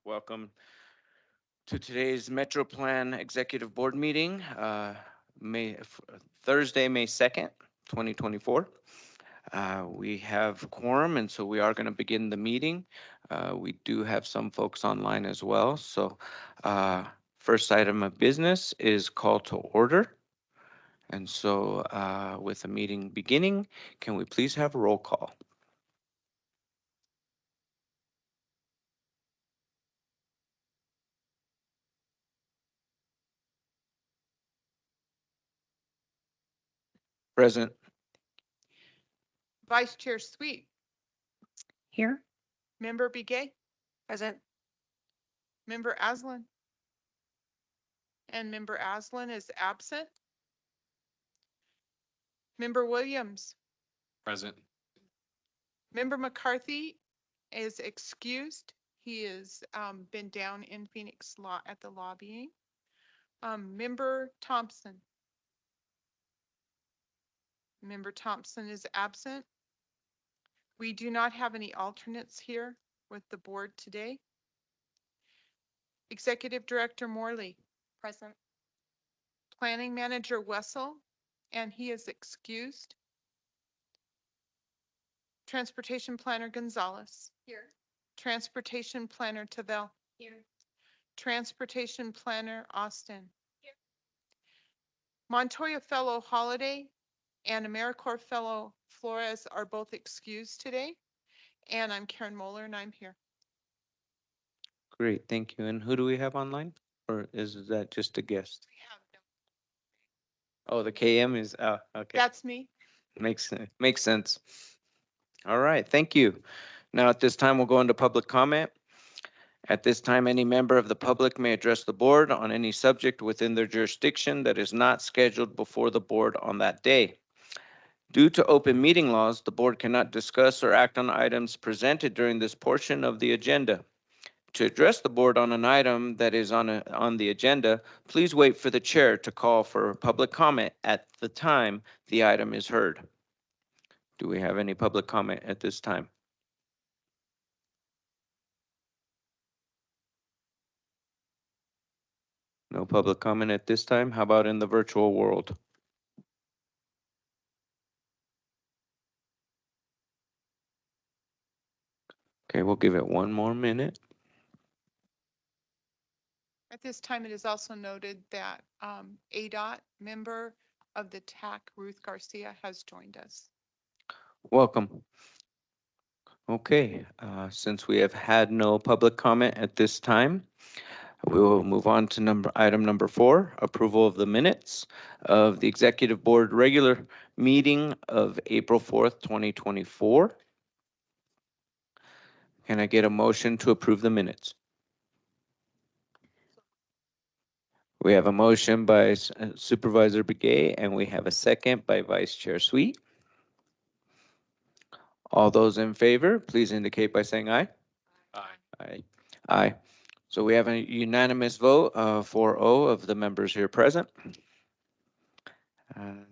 Welcome to today's Metro Plan Executive Board meeting, Thursday, May 2nd, 2024. We have quorum, and so we are going to begin the meeting. We do have some folks online as well. So first item of business is call to order. And so with the meeting beginning, can we please have a roll call? Present. Vice Chair Sweet, Here. Member Begay, Present. Member Aslan. And Member Aslan is absent. Member Williams, Present. Member McCarthy is excused. He has been down in Phoenix law at the lobbying. Member Thompson. Member Thompson is absent. We do not have any alternates here with the board today. Executive Director Morley. Present. Planning Manager Wessel, and he is excused. Transportation Planner Gonzalez. Here. Transportation Planner Tavel. Here. Transportation Planner Austin. Here. Montoya Fellow Holiday and AmeriCorps Fellow Flores are both excused today. And I'm Karen Moeller, and I'm here. Great, thank you. And who do we have online? Or is that just a guest? Oh, the KM is, okay. That's me. Makes sense. All right, thank you. Now at this time, we'll go into public comment. At this time, any member of the public may address the board on any subject within their jurisdiction that is not scheduled before the board on that day. Due to open meeting laws, the board cannot discuss or act on items presented during this portion of the agenda. To address the board on an item that is on the agenda, please wait for the chair to call for public comment at the time the item is heard. Do we have any public comment at this time? No public comment at this time? How about in the virtual world? Okay, we'll give it one more minute. At this time, it is also noted that ADOT member of the TAC, Ruth Garcia, has joined us. Welcome. Okay, since we have had no public comment at this time, we will move on to item number 4, approval of the minutes of the Executive Board regular meeting of April 4th, 2024. Can I get a motion to approve the minutes? We have a motion by Supervisor Begay, and we have a second by Vice Chair Sweet. All those in favor, please indicate by saying aye. Aye. Aye. Aye. So we have a unanimous vote, 4-0 of the members here present.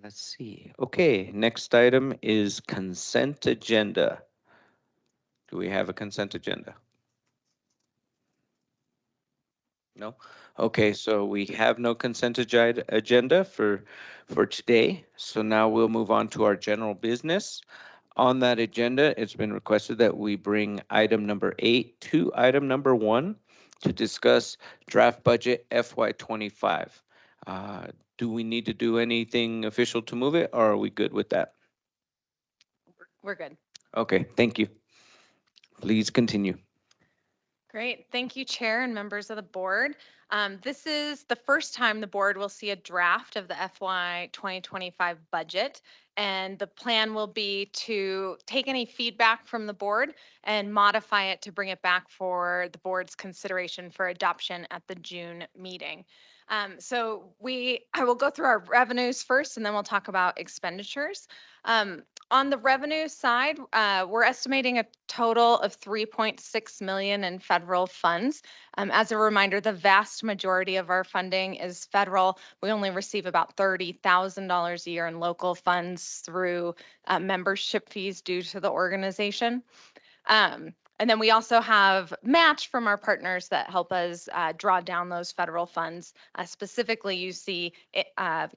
Let's see. Okay, next item is consent agenda. Do we have a consent agenda? No? Okay, so we have no consent agenda for today. So now we'll move on to our general business. On that agenda, it's been requested that we bring item number 8 to item number 1 to discuss draft budget FY25. Do we need to do anything official to move it, or are we good with that? We're good. Okay, thank you. Please continue. Great. Thank you, Chair and members of the board. This is the first time the board will see a draft of the FY 2025 budget. And the plan will be to take any feedback from the board and modify it to bring it back for the board's consideration for adoption at the June meeting. I will go through our revenues first, and then we'll talk about expenditures. On the revenue side, we're estimating a total of 3.6 million in federal funds. As a reminder, the vast majority of our funding is federal. We only receive about $30,000 a year in local funds through membership fees due to the organization. And then we also have match from our partners that help us draw down those federal funds. Specifically, you see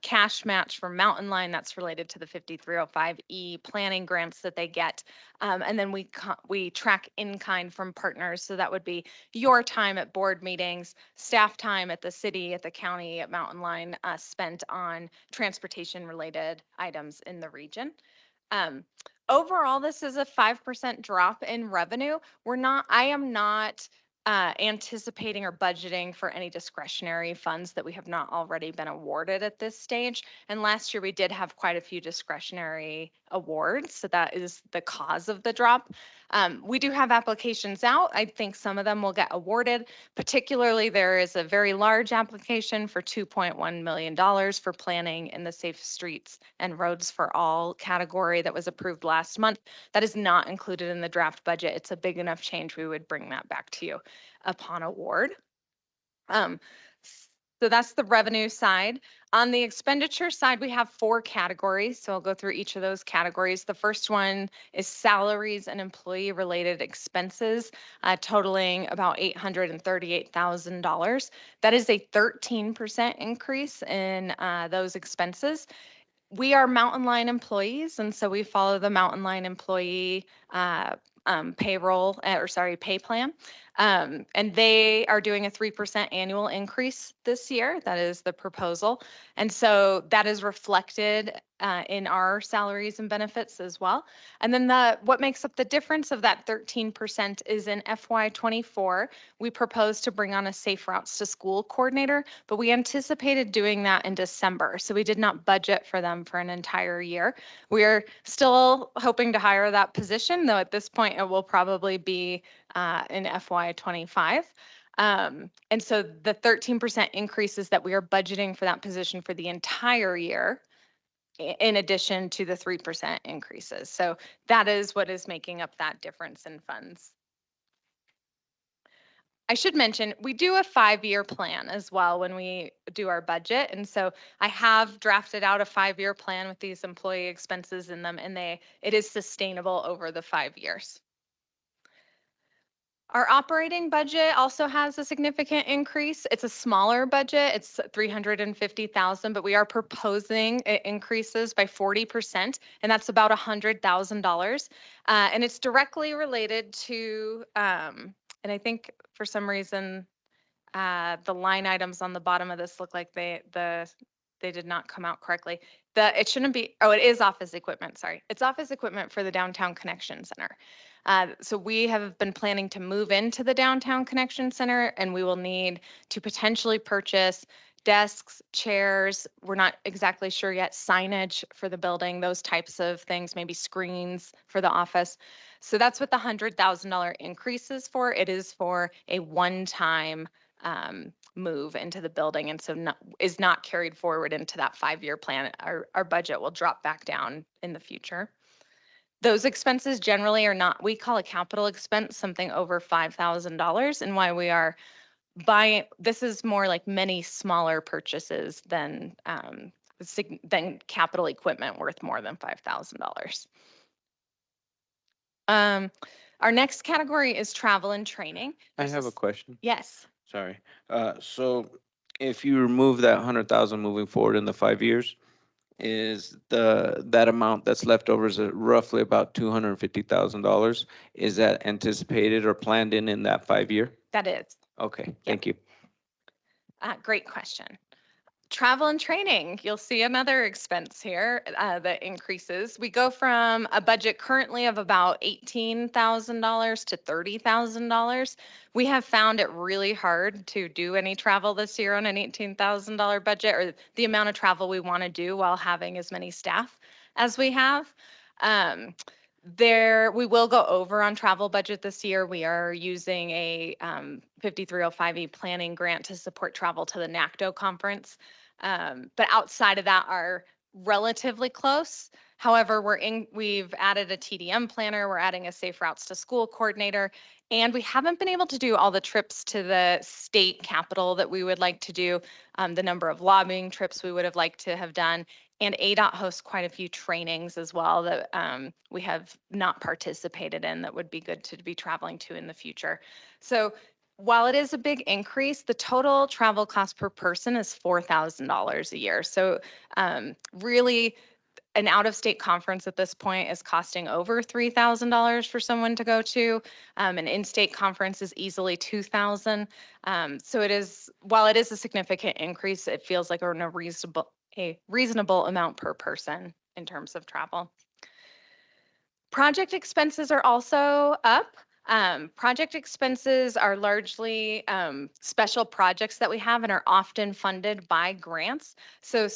cash match from Mountain Line that's related to the 5305E planning grants that they get. And then we track in kind from partners. So that would be your time at board meetings, staff time at the city, at the county, at Mountain Line spent on transportation related items in the region. Overall, this is a 5% drop in revenue. I am not anticipating or budgeting for any discretionary funds that we have not already been awarded at this stage. And last year we did have quite a few discretionary awards, so that is the cause of the drop. We do have applications out. I think some of them will get awarded. Particularly, there is a very large application for $2.1 million for planning in the Safe Streets and Roads for All category that was approved last month. That is not included in the draft budget. It's a big enough change. We would bring that back to you upon award. So that's the revenue side. On the expenditure side, we have 4 categories. So I'll go through each of those categories. The first one is salaries and employee related expenses, totaling about $838,000. That is a 13% increase in those expenses. We are Mountain Line employees, and so we follow the Mountain Line employee pay plan. And they are doing a 3% annual increase this year. That is the proposal. And so that is reflected in our salaries and benefits as well. And then what makes up the difference of that 13% is in FY24, we proposed to bring on a Safe Routes to School coordinator, but we anticipated doing that in December. So we did not budget for them for an entire year. We are still hoping to hire that position, though at this point it will probably be in FY25. And so the 13% increases that we are budgeting for that position for the entire year, in addition to the 3% increases. So that is what is making up that difference in funds. I should mention, we do a 5-year plan as well when we do our budget. And so I have drafted out a 5-year plan with these employee expenses in them, and it is sustainable over the 5 years. Our operating budget also has a significant increase. It's a smaller budget. It's $350,000, but we are proposing it increases by 40%, and that's about $100,000. And it's directly related to, and I think for some reason, the line items on the bottom of this look like they did not come out correctly. It shouldn't be, it is office equipment, sorry. It's office equipment for the Downtown Connection Center. So we have been planning to move into the Downtown Connection Center, and we will need to potentially purchase desks, chairs. We're not exactly sure yet, signage for the building, those types of things, maybe screens for the office. So that's what the $100,000 increase is for. It is for a one-time move into the building, and so is not carried forward into that 5-year plan. Our budget will drop back down in the future. Those expenses generally are not, we call a capital expense, something over $5,000, and why we are buying, this is more like many smaller purchases than capital equipment worth more than $5,000. Our next category is travel and training. I have a question. Yes. Sorry. So if you remove that 100,000 moving forward in the 5 years, is that amount that's left over is roughly about $250,000? Is that anticipated or planned in that 5-year? That is. Okay, thank you. Great question. Travel and training, you'll see another expense here that increases. We go from a budget currently of about $18,000 to $30,000. We have found it really hard to do any travel this year on an $18,000 budget, or the amount of travel we want to do while having as many staff as we have. We will go over on travel budget this year. We are using a 5305E planning grant to support travel to the NACDO conference. But outside of that are relatively close. However, we've added a TDM planner, we're adding a Safe Routes to School coordinator, and we haven't been able to do all the trips to the state capitol that we would like to do, the number of lobbying trips we would have liked to have done. And ADOT hosts quite a few trainings as well that we have not participated in that would be good to be traveling to in the future. So while it is a big increase, the total travel cost per person is $4,000 a year. So really, an out-of-state conference at this point is costing over $3,000 for someone to go to. An in-state conference is easily $2,000. So it is, while it is a significant increase, it feels like a reasonable amount per person in terms of travel. Project expenses are also up. Project expenses are largely special projects that we have and are often funded by grants. So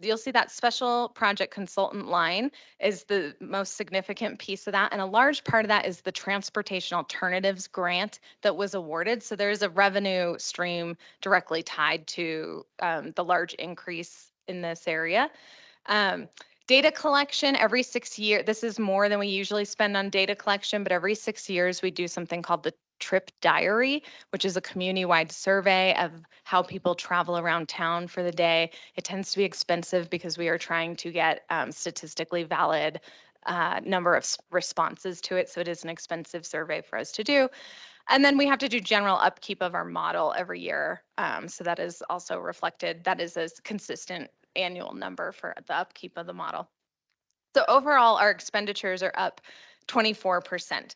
you'll see that special project consultant line is the most significant piece of that. And a large part of that is the Transportation Alternatives Grant that was awarded. So there's a revenue stream directly tied to the large increase in this area. Data collection every 6 years. This is more than we usually spend on data collection, but every 6 years we do something called the Trip Diary, which is a community-wide survey of how people travel around town for the day. It tends to be expensive because we are trying to get statistically valid number of responses to it. So it is an expensive survey for us to do. And then we have to do general upkeep of our model every year. So that is also reflected. That is a consistent annual number for the upkeep of the model. So overall, our expenditures are up 24%.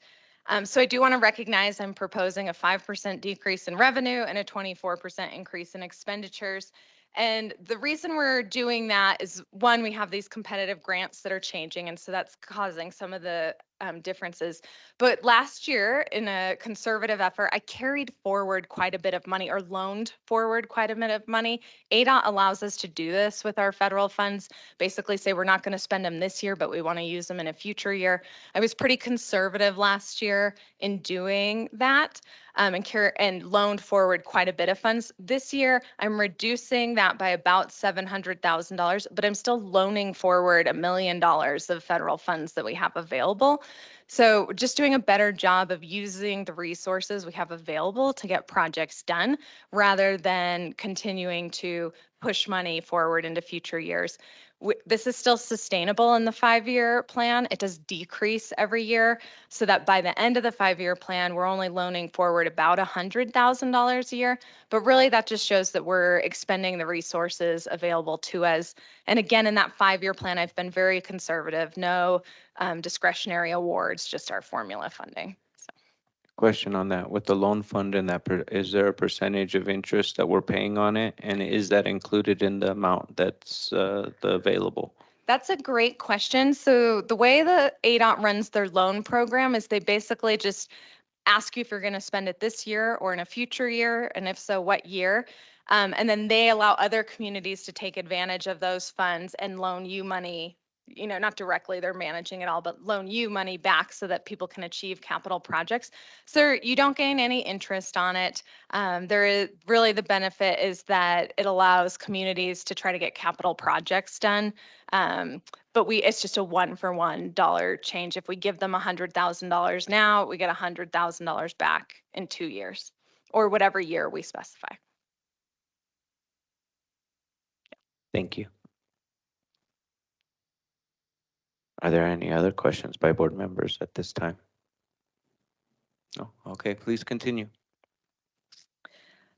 So I do want to recognize I'm proposing a 5% decrease in revenue and a 24% increase in expenditures. And the reason we're doing that is, one, we have these competitive grants that are changing, and so that's causing some of the differences. But last year, in a conservative effort, I carried forward quite a bit of money, or loaned forward quite a bit of money. ADOT allows us to do this with our federal funds, basically say we're not going to spend them this year, but we want to use them in a future year. I was pretty conservative last year in doing that. And loaned forward quite a bit of funds. This year, I'm reducing that by about $700,000, but I'm still loaning forward $1 million of federal funds that we have available. So just doing a better job of using the resources we have available to get projects done rather than continuing to push money forward into future years. This is still sustainable in the 5-year plan. It does decrease every year so that by the end of the 5-year plan, we're only loaning forward about $100,000 a year. But really that just shows that we're expending the resources available to us. And again, in that 5-year plan, I've been very conservative, no discretionary awards, just our formula funding. Question on that, with the loan fund and that, is there a percentage of interest that we're paying on it? And is that included in the amount that's the available? That's a great question. So the way the ADOT runs their loan program is they basically just ask you if you're going to spend it this year or in a future year, and if so, what year. And then they allow other communities to take advantage of those funds and loan you money, not directly, they're managing it all, but loan you money back so that people can achieve capital projects. So you don't gain any interest on it. There is really, the benefit is that it allows communities to try to get capital projects done. But it's just a $1-for-$1 dollar change. If we give them $100,000 now, we get $100,000 back in 2 years or whatever year we specify. Thank you. Are there any other questions by board members at this time? No? Okay, please continue.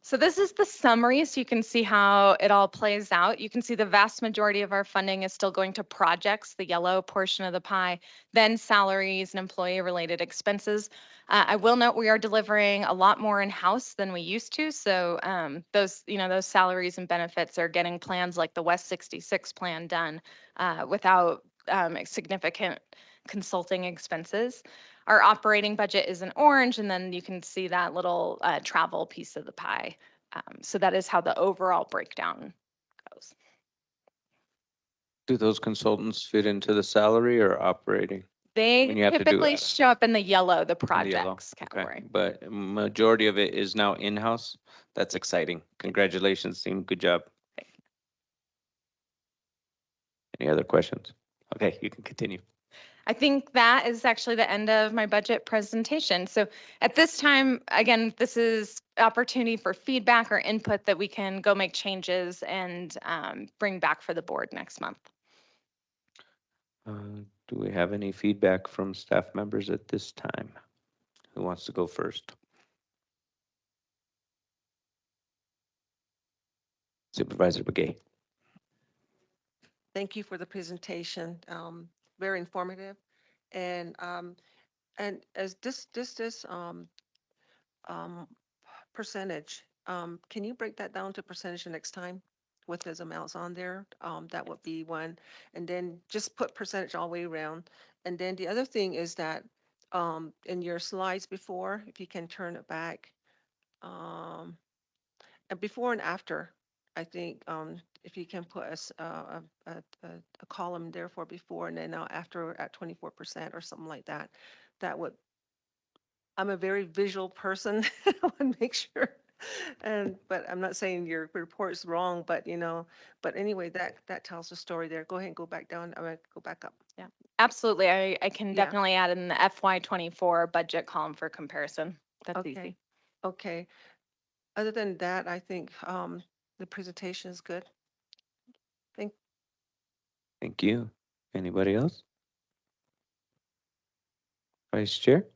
So this is the summary, so you can see how it all plays out. You can see the vast majority of our funding is still going to projects, the yellow portion of the pie, then salaries and employee-related expenses. I will note we are delivering a lot more in-house than we used to. So those salaries and benefits are getting plans like the West 66 plan done without significant consulting expenses. Our operating budget is in orange, and then you can see that little travel piece of the pie. So that is how the overall breakdown goes. Do those consultants fit into the salary or operating? They When you have to do typically it. show up in the yellow, the In the yellow? projects category. Okay, but majority of it is now in-house. That's exciting. Congratulations, team. Good job. Thank Any other questions? Okay, you can continue. I think that is actually the end of my budget presentation. So at this time, again, this is opportunity for feedback or input that we can go make changes and bring back for the board next month. Do we have any feedback from staff members at this time? Who wants to go first? Supervisor Begay. Thank you for the presentation. Very informative. And as this um, percentage, can you break that down to percentage the next time with those amounts on there? That would be one. And then just put percentage all the way around. And then the other thing is that in your slides before, if you can turn it back, and before and after, I think if you can put a column there for before and then after at 24% or something like that, that would, I'm a very visual person. I want to make sure. But I'm not saying your report is wrong, but but anyway, that tells the story there. Go ahead and go back down. I'm gonna go back up. Absolutely. I can Yeah. definitely add in the FY24 budget column for comparison. That's Okay. easy. Okay. Other than that, I think the presentation is good. Thank you. Anybody else? Vice Chair?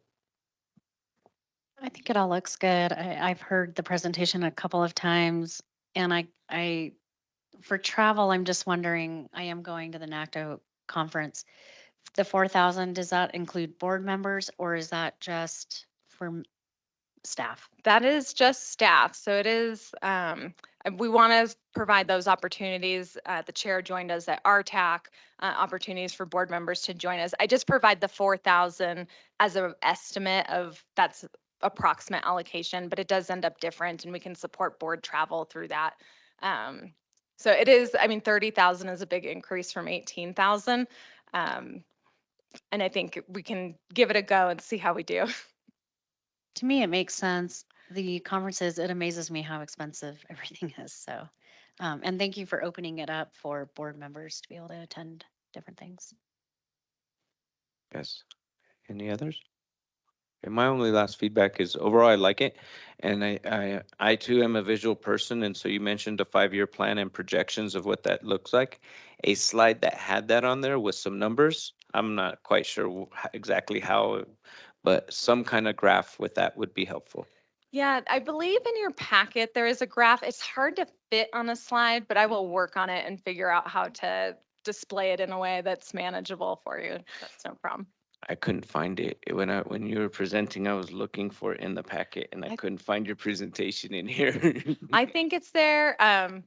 I think it all looks good. I've heard the presentation a couple of times, and for travel, I'm just wondering, I am going to the NACTO conference. The 4,000, does that include board members or is that just for staff? That is just staff. So it is, we want to provide those opportunities. The chair joined us at RTAC, opportunities for board members to join us. I just provide the 4,000 as an estimate of that's approximate allocation, but it does end up different and we can support board travel through that. So it is, I mean, 30,000 is a big increase from 18,000. And I think we can give it a go and see how we do. To me, it makes sense. The conferences, it amazes me how expensive everything is. So, and thank you for opening it up for board members to be able to attend different things. Yes. Any others? And my only last feedback is overall, I like it. And I too am a visual person. And so you mentioned a 5-year plan and projections of what that looks like. A slide that had that on there with some numbers. I'm not quite sure exactly how, but some kind of graph with that would be helpful. Yeah, I believe in your packet, there is a graph. It's hard to fit on a slide, but I will work on it and figure out how to display it in a way that's manageable for you. That's no problem. I couldn't find it. When you were presenting, I was looking for it in the packet and I couldn't find your presentation in here. I think it's there.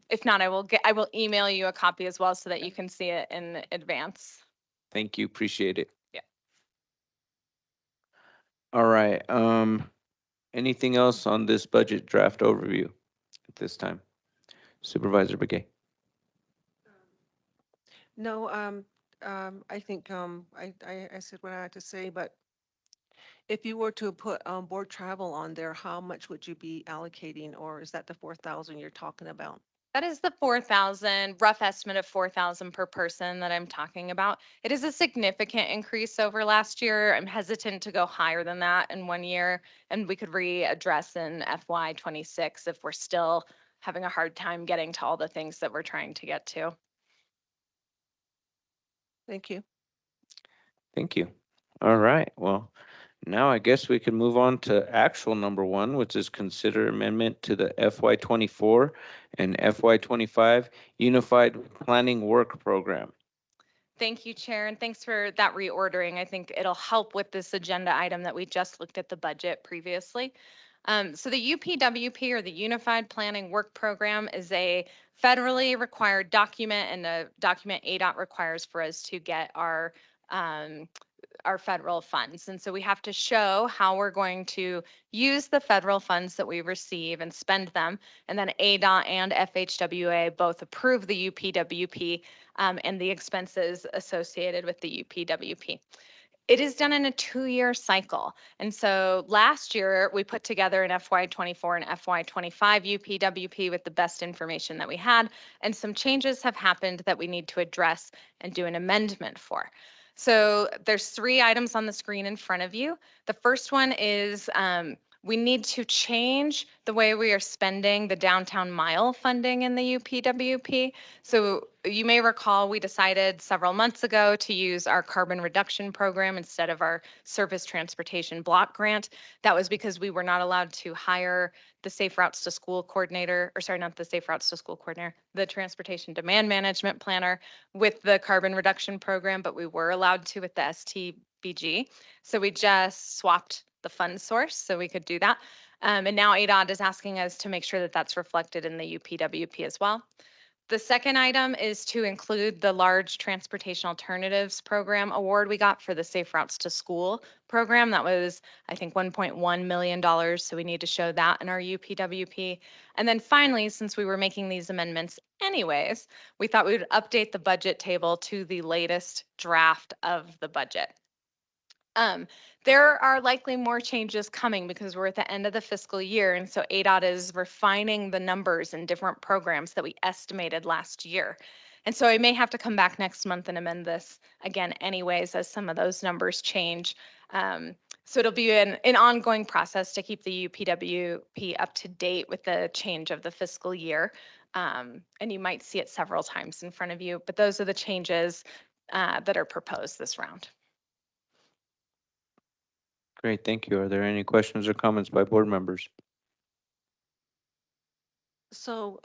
If not, I will email you a copy as well so that you can see it in advance. Thank you, appreciate it. Yeah. All right, anything else on this budget draft overview at this time? Supervisor Begay. No, I think I said what I had to say, but if you were to put board travel on there, how much would you be allocating, or is that the 4,000 you're talking about? That is the 4,000, rough estimate of 4,000 per person that I'm talking about. It is a significant increase over last year. I'm hesitant to go higher than that in 1 year, and we could readdress in FY26 if we're still having a hard time getting to all the things that we're trying to get to. Thank you. Thank you. All right, well, now I guess we can move on to actual number 1, which is consider amendment to the FY24 and FY25 Unified Planning Work Program. Thank you, Chair, and thanks for that reordering. I think it'll help with this agenda item that we just looked at the budget previously. So the UPWP, or the Unified Planning Work Program, is a federally required document, and the document ADOT requires for us to get our federal funds. And so we have to show how we're going to use the federal funds that we receive and spend them. And then ADOT and FHWA both approve the UPWP and the expenses associated with the UPWP. It is done in a 2-year cycle. And so last year we put together an FY24 and FY25 UPWP with the best information that we had, and some changes have happened that we need to address and do an amendment for. So there's 3 items on the screen in front of you. The first one is we need to change the way we are spending the downtown mile funding in the UPWP. So you may recall we decided several months ago to use our carbon reduction program instead of our surface transportation block grant. That was because we were not allowed to hire the Safe Routes to School coordinator, or sorry, not the Safe Routes to School coordinator, the transportation demand management planner with the carbon reduction program, but we were allowed to with the STBG. So we just swapped the fund source so we could do that. And now ADOT is asking us to make sure that that's reflected in the UPWP as well. The second item is to include the large transportation alternatives program award we got for the Safe Routes to School program. That was, I think, $1.1 million. So we need to show that in our UPWP. And then finally, since we were making these amendments anyways, we thought we would update the budget table to the latest draft of the budget. There are likely more changes coming because we're at the end of the fiscal year. And so ADOT is refining the numbers in different programs that we estimated last year. And so I may have to come back next month and amend this again anyways, as some of those numbers change. So it'll be an ongoing process to keep the UPWP up to date with the change of the fiscal year. And you might see it several times in front of you, but those are the changes that are proposed this round. Great, thank you. Are there any questions or comments by board members? So,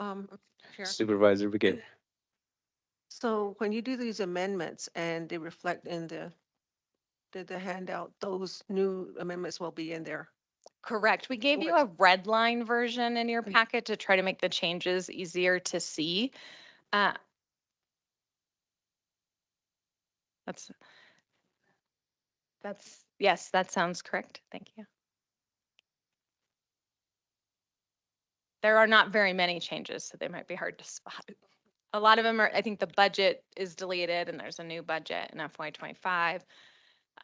Chair, Supervisor Begay. so when you do these amendments and they reflect in the handout, those new amendments will be in there. Correct. We gave you a red line version in your packet to try to make the changes easier to see. Uh, yes, that sounds correct. Thank you. There are not very many changes, so they might be hard to spot. A lot of them are, I think the budget is deleted and there's a new budget in FY25,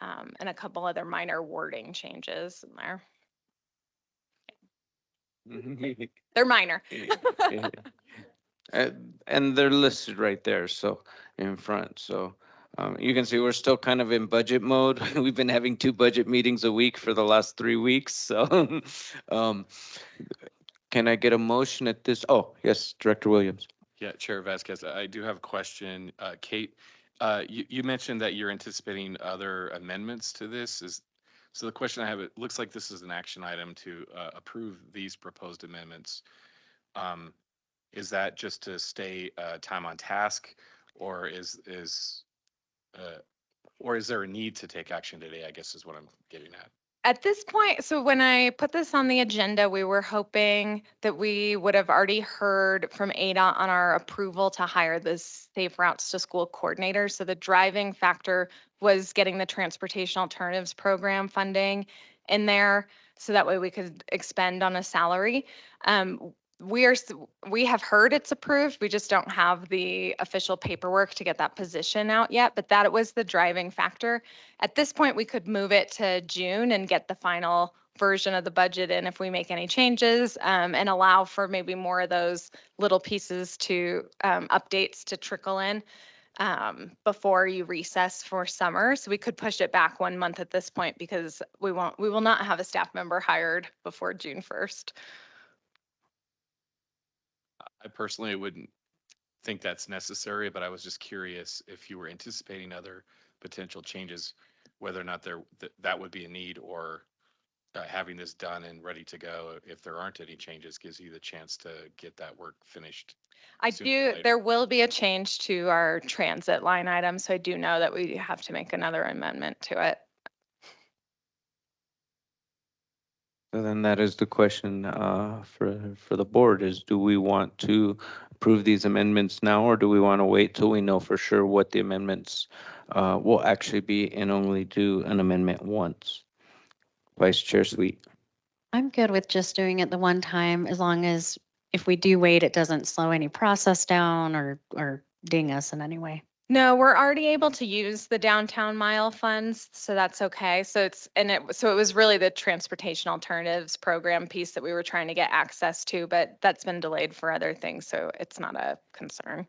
and a couple other minor wording changes in there. They're minor. And they're listed right there, so in front. So you can see we're still kind of in budget mode. We've been having 2 budget meetings a week for the last 3 weeks. So can I get a motion at this? Oh, yes, Director Williams. Yeah, Chair Vasquez, I do have a question. Kate, you mentioned that you're anticipating other amendments to this. So the question I have, it looks like this is an action item to approve these proposed amendments. Is that just to stay time on task, or is there a need to take action today, I guess is what I'm getting at. At this point, so when I put this on the agenda, we were hoping that we would have already heard from ADOT on our approval to hire the Safe Routes to School coordinator. So the driving factor was getting the transportation alternatives program funding in there, so that way we could expend on a salary. We have heard it's approved. We just don't have the official paperwork to get that position out yet, but that was the driving factor. At this point, we could move it to June and get the final version of the budget in if we make any changes, and allow for maybe more of those little pieces to updates to trickle in before you recess for summer. So we could push it back 1 month at this point because we will not have a staff member hired before June 1st. I personally wouldn't think that's necessary, but I was just curious if you were anticipating other potential changes, whether or not that would be a need, or having this done and ready to go, if there aren't any changes, gives you the chance to get that work finished. There will be a change to our transit line item, so I do know that we have to make another amendment to it. So then that is the question for the board is, do we want to approve these amendments now, or do we want to wait till we know for sure what the amendments will actually be and only do an amendment once? Vice Chair Sweet. I'm good with just doing it the one time, as long as if we do wait, it doesn't slow any process down or ding us in any way. No, we're already able to use the downtown mile funds, so that's okay. So it was really the transportation alternatives program piece that we were trying to get access to, but that's been delayed for other things, so it's not a concern.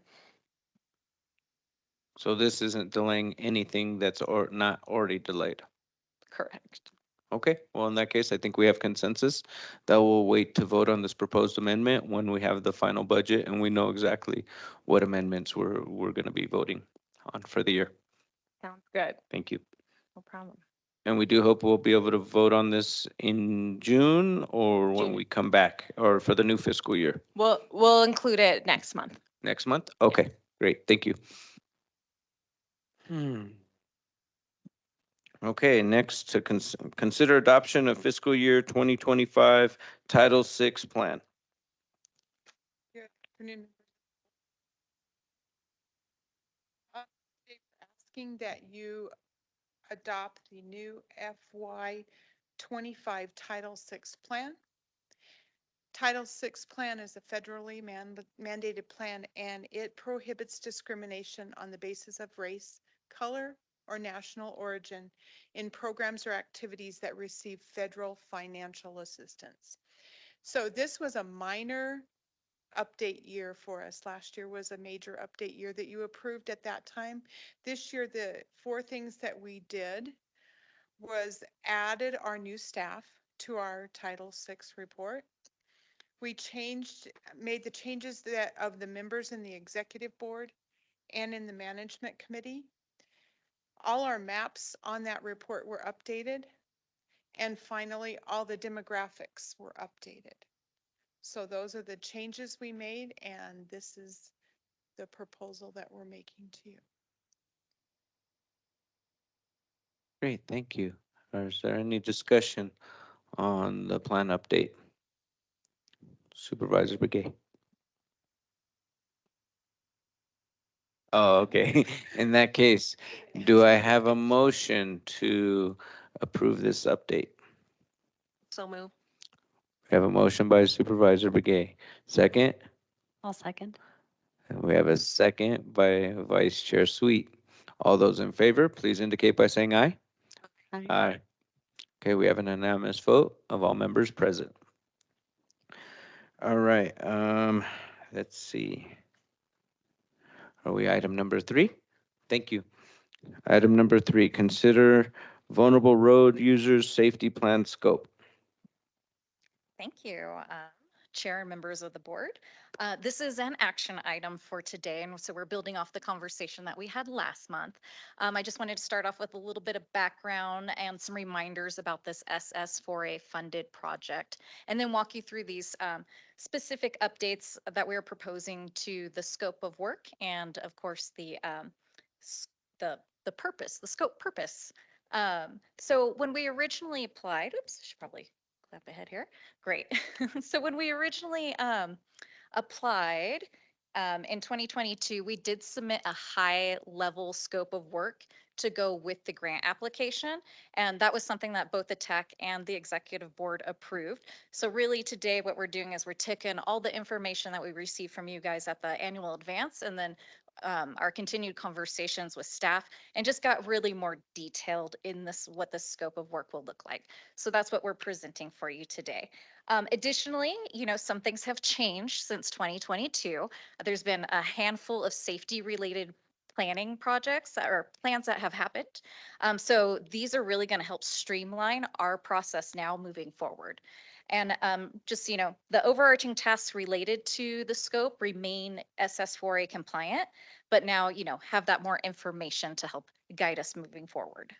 So this isn't delaying anything that's or not already delayed. Correct. Okay, well, in that case, I think we have consensus that we'll wait to vote on this proposed amendment when we have the final budget and we know exactly what amendments we're gonna be voting on for the year. Sounds good. Thank you. No problem. And we do hope we'll be able to vote on this in June or when June. we come back, or for the new fiscal year. We'll include it next month. Next month? Okay, great, thank you. Okay, next to consider adoption of fiscal year 2025 Title VI Plan. Good afternoon. They're asking that you adopt the new FY 25 Title VI plan. Title VI plan is a federally mandated plan, and it prohibits discrimination on the basis of race, color, or national origin in programs or activities that receive federal financial assistance. So this was a minor update year for us. Last year was a major update year that you approved at that time. This year, the four things that we did was added our new staff to our Title VI report. We made the changes that of the members in the executive board and in the management committee. All our maps on that report were updated. And finally, all the demographics were updated. So those are the changes we made, and this is the proposal that we're making to you. Great, thank you. Is there any discussion on the plan update? Supervisor Begay. Oh, okay. In that case, do I have a motion to approve this update? So move. We have a motion by Supervisor Begay. Second, I'll second. and we have a second by Vice Chair Sweet. All those in favor, please indicate by saying aye. Aye. Okay, we have an unanimous vote of all members present. All right, let's see. Are we item number 3? Thank you. Item number 3, consider vulnerable road users safety plan scope. Thank you, Chair and members of the board. This is an action item for today, and so we're building off the conversation that we had last month. I just wanted to start off with a little bit of background and some reminders about this SS4A funded project, and then walk you through these specific updates that we're proposing to the scope of work and, of course, the purpose, the scope purpose. So when we originally applied, oops, I should probably clap ahead here. Great. So when we originally applied in 2022, we did submit a high level scope of work to go with the grant application. And that was something that both the tech and the executive board approved. So really today, what we're doing is we're taking all the information that we received from you guys at the annual advance and then our continued conversations with staff and just got really more detailed in this, what the scope of work will look like. So that's what we're presenting for you today. Additionally, some things have changed since 2022. There's been a handful of safety related planning projects or plans that have happened. So these are really going to help streamline our process now moving forward. And just, the overarching tasks related to the scope remain SS4A compliant, but now, have that more information to help guide us moving forward.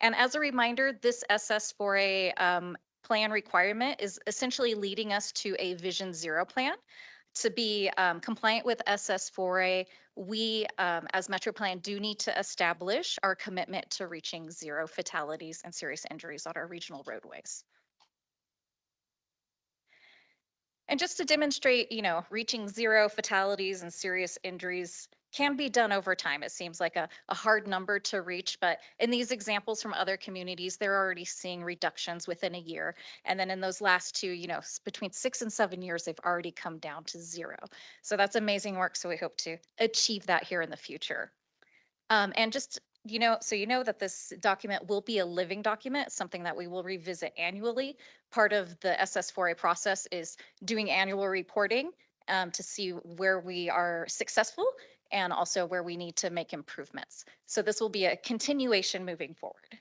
And as a reminder, this SS4A plan requirement is essentially leading us to a Vision Zero plan. To be compliant with SS4A, we as Metro Plan do need to establish our commitment to reaching zero fatalities and serious injuries on our regional roadways. And just to demonstrate, reaching zero fatalities and serious injuries can be done over time. It seems like a hard number to reach, but in these examples from other communities, they're already seeing reductions within a year. And then in those last two, between 6 and 7 years, they've already come down to zero. So that's amazing work. So we hope to achieve that here in the future. And just so that this document will be a living document, something that we will revisit annually. Part of the SS4A process is doing annual reporting to see where we are successful and also where we need to make improvements. So this will be a continuation moving forward.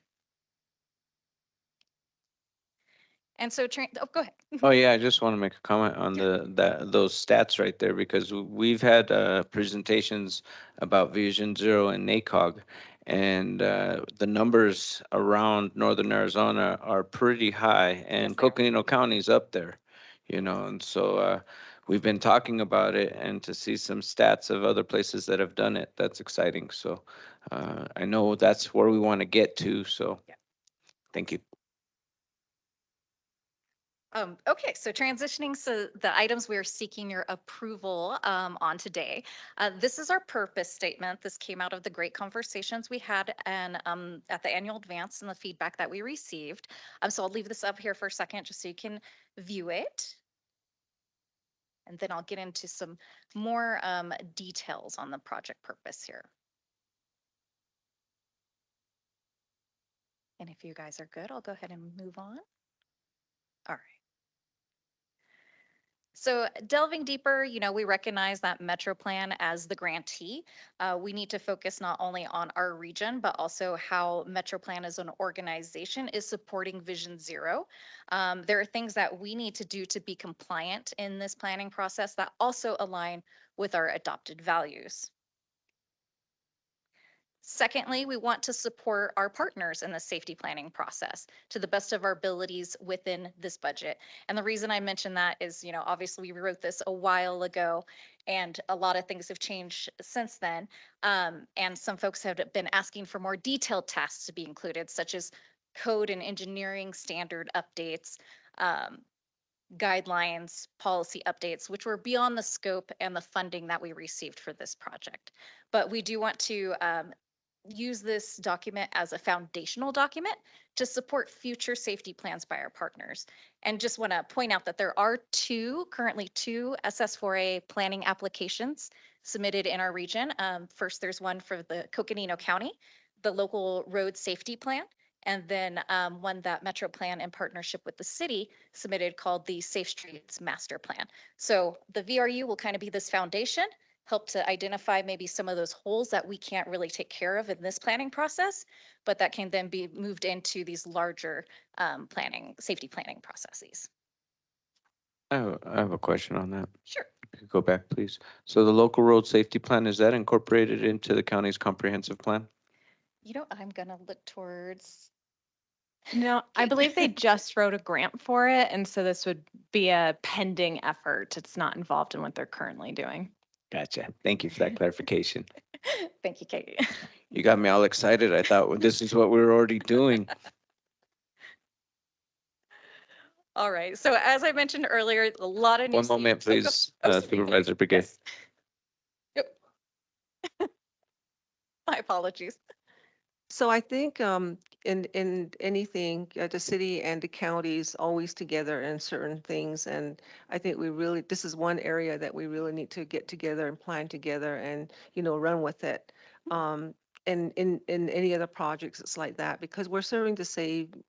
And so, go ahead. Oh, yeah, I just want to make a comment on those stats right there, because we've had presentations about Vision Zero and NACOG, and the numbers around northern Arizona are pretty high, and Yes, they are. Coconino County's up there, and so we've been talking about it, and to see some stats of other places that have done it, that's exciting. So I know that's where we want to get to, so Yeah. thank you. Okay, so transitioning to the items we are seeking your approval on today. This is our purpose statement. This came out of the great conversations we had and at the annual advance and the feedback that we received. So I'll leave this up here for a second just so you can view it. And then I'll get into some more details on the project purpose here. And if you guys are good, I'll go ahead and move on. All right. So delving deeper, we recognize that Metro Plan as the grantee, we need to focus not only on our region, but also how Metro Plan as an organization is supporting Vision Zero. There are things that we need to do to be compliant in this planning process that also align with our adopted values. Secondly, we want to support our partners in the safety planning process to the best of our abilities within this budget. And the reason I mention that is, obviously we wrote this a while ago and a lot of things have changed since then. And some folks have been asking for more detailed tasks to be included, such as code and engineering standard updates, guidelines, policy updates, which were beyond the scope and the funding that we received for this project. But we do want to use this document as a foundational document to support future safety plans by our partners. And just want to point out that there are currently two SS4A planning applications submitted in our region. First, there's one for the Coconino County, the local road safety plan, and then one that Metro Plan in partnership with the city submitted called the Safe Streets Master Plan. So the VRU will kind of be this foundation, help to identify maybe some of those holes that we can't really take care of in this planning process, but that can then be moved into these larger safety planning processes. I have a question on that. Sure. Go back, please. So the local road safety plan, is that incorporated into the county's comprehensive plan? I'm gonna look towards. No, I Kate. believe they just wrote a grant for it, and so this would be a pending effort. It's not involved in what they're currently doing. Gotcha. Thank you for that clarification. Thank you, Kate. You got me all excited. I thought, well, this is what we were already doing. All right. So as I mentioned earlier, a lot of new. One moment, Oh, go- please, oh, sorry, Kate. Supervisor Brigade. Yes. Yep. My apologies. So I think in anything, the city and the counties always together in certain things. And I think this is one area that we really need to get together and plan together and, run with it. And in any other projects, it's like that because we're serving the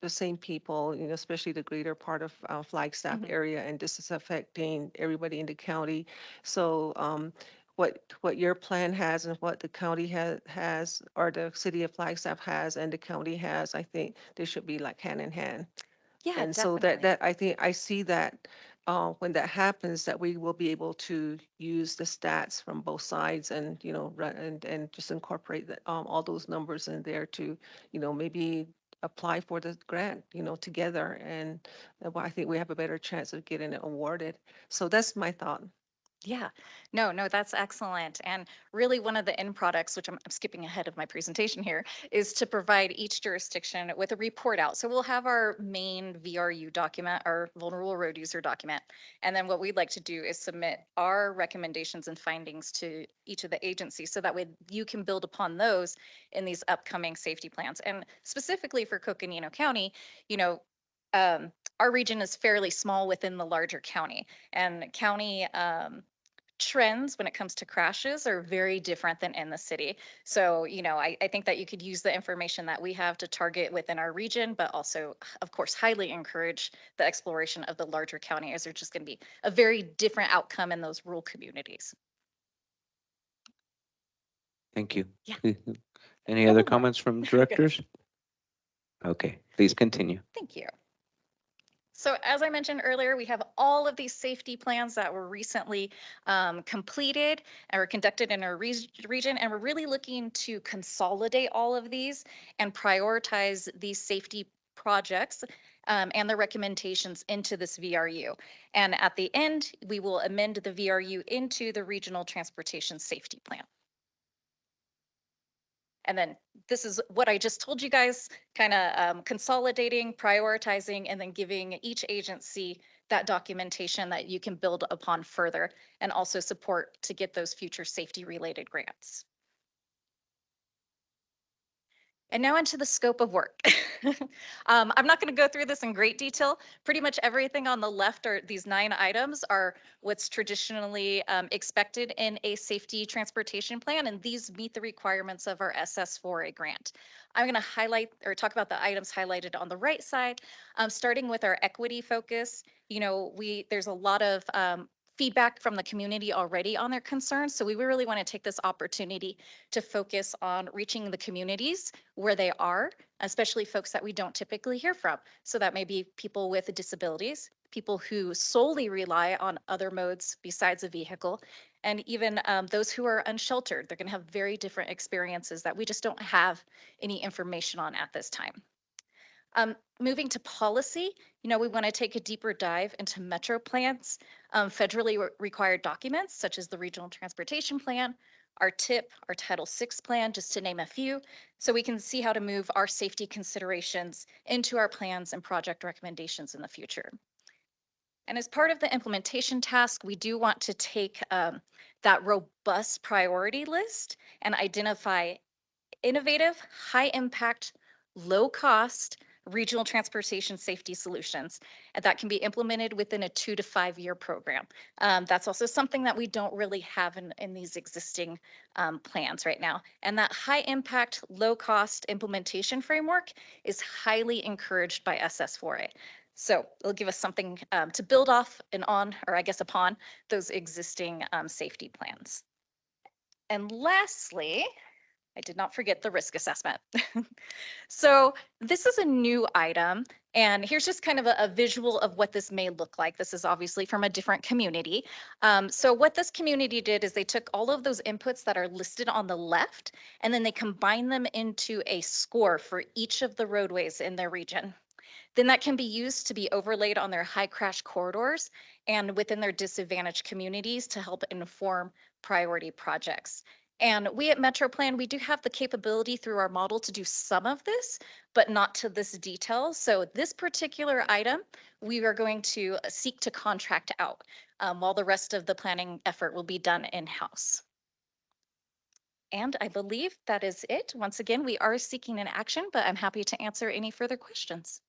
same people, especially the greater part of Flagstaff Mhm. area, and this is affecting everybody in the county. So what your plan has and what the county has, or the city of Flagstaff has and the county has, I think they should be like hand in hand. Yeah, And so definitely. I think I see that when that happens, that we will be able to use the stats from both sides and, run and just incorporate all those numbers in there to, maybe apply for the grant, together. And I think we have a better chance of getting it awarded. So that's my thought. Yeah, no, that's excellent. And really one of the end products, which I'm skipping ahead of my presentation here, is to provide each jurisdiction with a report out. So we'll have our main VRU document, our vulnerable road user document. And then what we'd like to do is submit our recommendations and findings to each of the agencies. So that way you can build upon those in these upcoming safety plans. And specifically for Coconino County, our region is fairly small within the larger county, and county trends when it comes to crashes are very different than in the city. So, I think that you could use the information that we have to target within our region, but also, of course, highly encourage the exploration of the larger county, as there's just going to be a very different outcome in those rural communities. Thank you. Yeah. Any Couple other more. comments from Okay. directors? Okay, please continue. Thank you. So as I mentioned earlier, we have all of these safety plans that were recently completed or conducted in our region, and we're really looking to consolidate all of these and prioritize these safety projects and the recommendations into this VRU. And at the end, we will amend the VRU into the Regional Transportation Safety Plan. And then this is what I just told you guys, kind of consolidating, prioritizing, and then giving each agency that documentation that you can build upon further and also support to get those future safety related grants. And now into the scope of work. I'm not going to go through this in great detail. Pretty much everything on the left are these 9 items are what's traditionally expected in a safety transportation plan, and these meet the requirements of our SS4A grant. I'm going to highlight or talk about the items highlighted on the right side, starting with our equity focus. You know, there's a lot of feedback from the community already on their concerns, so we really want to take this opportunity to focus on reaching the communities where they are, especially folks that we don't typically hear from. So that may be people with disabilities, people who solely rely on other modes besides a vehicle, and even those who are unsheltered. They're going to have very different experiences that we just don't have any information on at this time. Moving to policy, you know, we want to take a deeper dive into metro plans, federally required documents such as the Regional Transportation Plan, our TIP, our Title VI plan, just to name a few, so we can see how to move our safety considerations into our plans and project recommendations in the future. And as part of the implementation task, we do want to take that robust priority list and identify innovative, high impact, low cost regional transportation safety solutions that can be implemented within a 2 to 5 year program. That's also something that we don't really have in these existing plans right now. And that high impact, low cost implementation framework is highly encouraged by SS4A. So it'll give us something to build off and on, or I guess upon, those existing safety plans. And lastly, I did not forget the risk assessment. So this is a new item, and here's just kind of a visual of what this may look like. This is obviously from a different community. So what this community did is they took all of those inputs that are listed on the left, and then they combined them into a score for each of the roadways in their region. Then that can be used to be overlaid on their high crash corridors and within their disadvantaged communities to help inform priority projects. And we at MetroPlan, we do have the capability through our model to do some of this, but not to this detail. So this particular item, we are going to seek to contract out while the rest of the planning effort will be done in-house. And I believe that is it. Once again, we are seeking an action, but I'm happy to answer any further questions.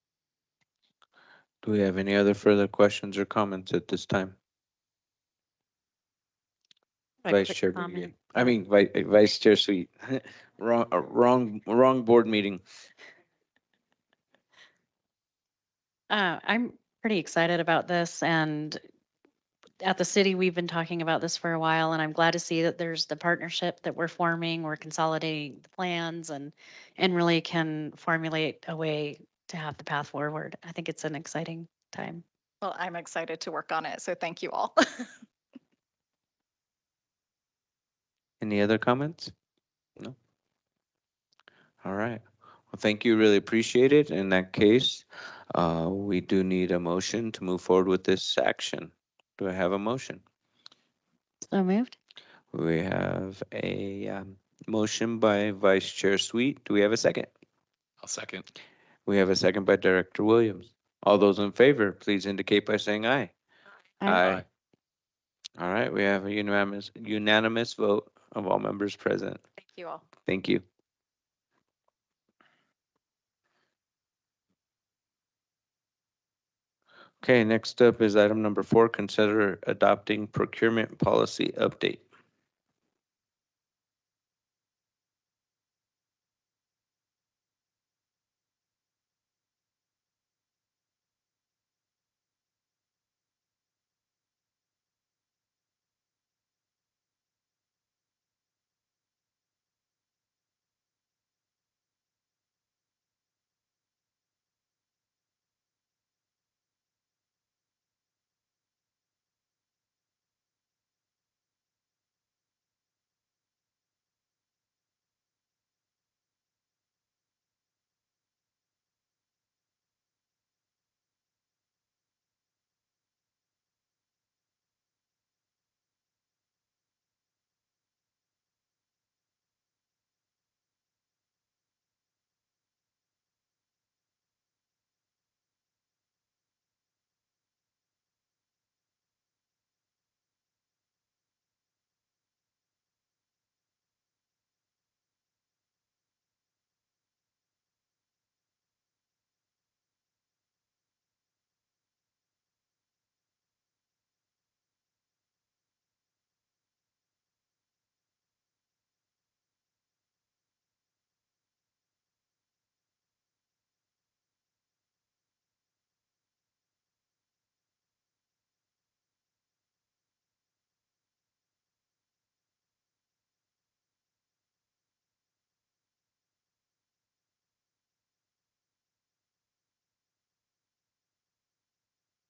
Do we have any other further questions or comments at this time? A Vice quick Chair comment. Bouvier. I mean, Vice Chair Sweet. Wrong board meeting. I'm pretty excited about this, and at the city, we've been talking about this for a while, and I'm glad to see that there's the partnership that we're forming. We're consolidating the plans and really can formulate a way to have the path forward. I think it's an exciting time. Well, I'm excited to work on it, so thank you all. Any other comments? No? All right. Well, thank you. Really appreciate it. In that case, we do need a motion to move forward with this action. Do I have a motion? So moved? We have a motion by Vice Chair Sweet. Do we have a second? I'll second. We have a second by Director Williams. All those in favor, please indicate by saying aye. Aye. All right, we have a unanimous vote of all members present. Thank you all. Thank you. Okay, next up is item number 4, consider adopting procurement policy update.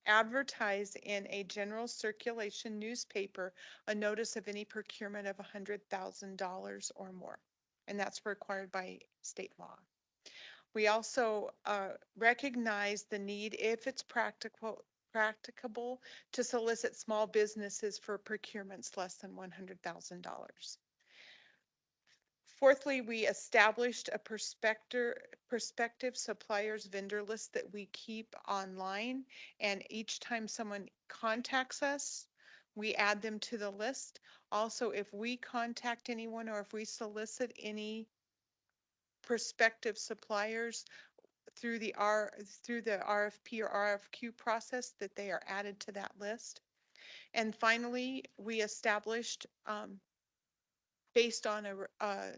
advertise in a general circulation newspaper a notice of any procurement of $100,000 or more. And that's required by state law. We also recognize the need, if it's practicable, to solicit small businesses for procurements less than $100,000. Fourthly, we established a prospective suppliers vendor list that we keep online. And each time someone contacts us, we add them to the list. Also, if we contact anyone or if we solicit any prospective suppliers through the RFP or RFQ process, that they are added to that list. And finally, we established, based on a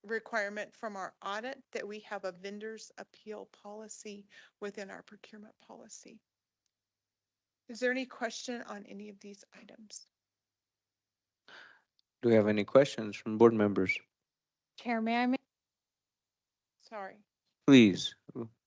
requirement from our audit, that we have a vendor's appeal policy within our procurement policy. Is there any question on any of these items? Do we have any questions from board members? Chair, may I make? Sorry. Please.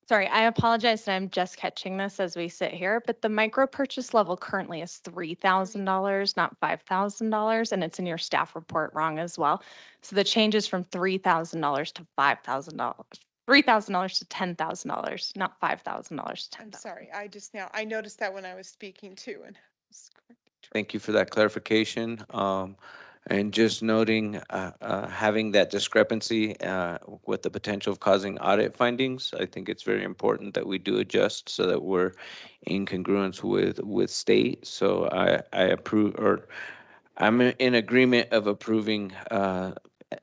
Sorry, I apologize that I'm just catching this as we sit here, but the micro purchase level currently is $3,000, not $5,000, and it's in your staff report wrong as well. So the change is from $3,000 to $5,000, $3,000 to $10,000, not $5,000 to I'm $10,000. sorry. I noticed that when I was speaking too. And Thank you for that clarification. And just noting, having that discrepancy with the potential of causing audit findings, I think it's very important that we do adjust so that we're in congruence with state. So I approve, or I'm in agreement of approving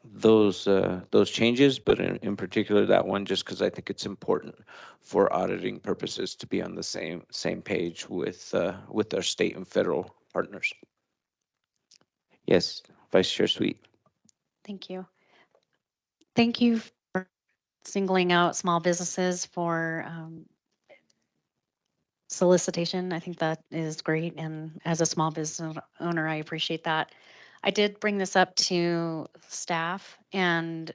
those changes, but in particular that one, just because I think it's important for auditing purposes to be on the same page with our state and federal partners. Yes, Vice Chair Sweet. Thank you. Thank you for singling out small businesses for solicitation. I think that is great. And as a small business owner, I appreciate that. I did bring this up to staff and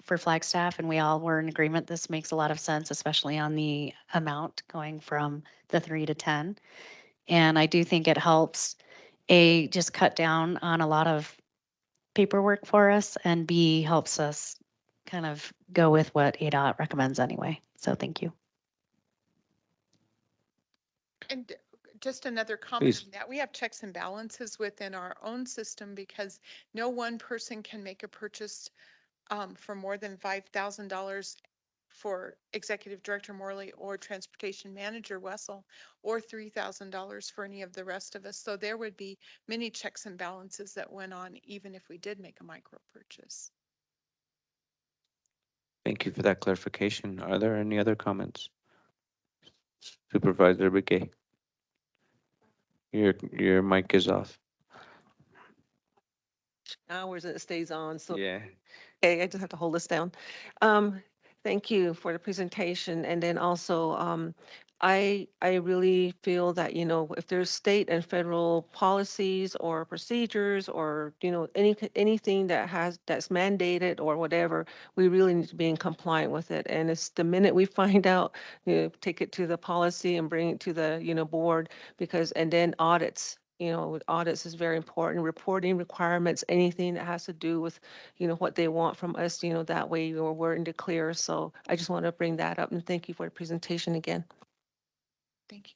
for Flagstaff, and we all were in agreement. This makes a lot of sense, especially on the amount going from the 3 to 10. And I do think it helps, A, just cut down on a lot of paperwork for us, and B, helps us kind of go with what ADOT recommends anyway. So thank you. And just another comment Please. on that. We have checks and balances within our own system because no one person can make a purchase for more than $5,000 for Executive Director Morley or Transportation Manager Wessel, or $3,000 for any of the rest of us. So there would be many checks and balances that went on even if we did make a micro purchase. Thank you for that clarification. Are there any other comments? Supervisor Riquet. Your mic is off. Hours and it stays on, so. Yeah. Okay, I just have to hold this down. Thank you for the presentation. And then also, I really feel that, if there's state and federal policies or procedures or, anything that's mandated or whatever, we really need to be in compliant with it. And it's the minute we find out, take it to the policy and bring it to the, board, and then audits. Audits is very important. Reporting requirements, anything that has to do with, what they want from us, that way we're in the clear. So I just want to bring that up and thank you for the presentation again. Thank you.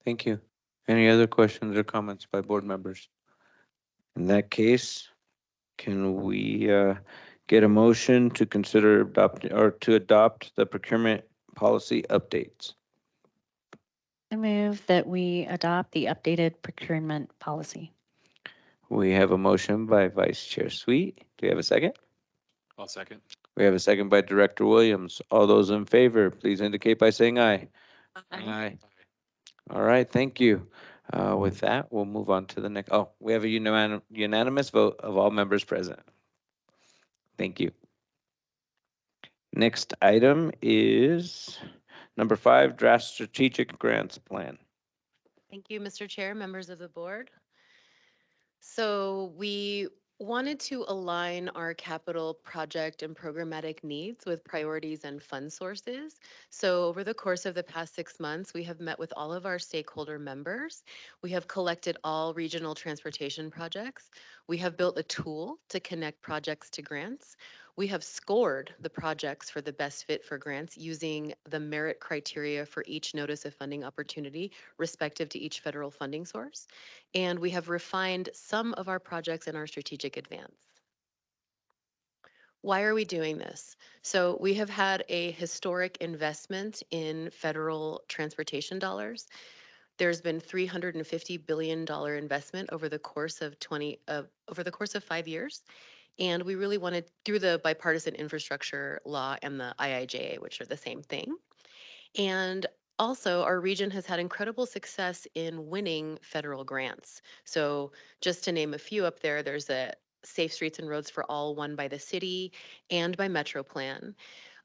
Thank you. Any other questions or comments by board members? In that case, can we get a motion to consider adopt the procurement policy updates? I move that we adopt the updated procurement policy. We have a motion by Vice Chair Sweet. Do we have a second? I'll second. We have a second by Director Williams. All those in favor, please indicate by saying aye. Aye. All right, thank you. With that, we'll move on to the next. Oh, we have a unanimous vote of all members present. Thank you. Next item is number 5, draft strategic grants plan. Thank you, Mr. Chair, members of the board. So we Wanted to align our capital project and programmatic needs with priorities and fund sources. So over the course of the past 6 months, we have met with all of our stakeholder members. We have collected all regional transportation projects. We have built a tool to connect projects to grants. We have scored the projects for the best fit for grants using the merit criteria for each notice of funding opportunity respective to each federal funding source. And we have refined some of our projects in our strategic advance. Why are we doing this? So we have had a historic investment in federal transportation dollars. There's been $350 billion investment over the course of 5 years. And we really wanted, through the bipartisan infrastructure law and the IIJA, which are the same thing. And also, our region has had incredible success in winning federal grants. So, just to name a few up there, there's a Safe Streets and Roads for All won by the city and by MetroPlan.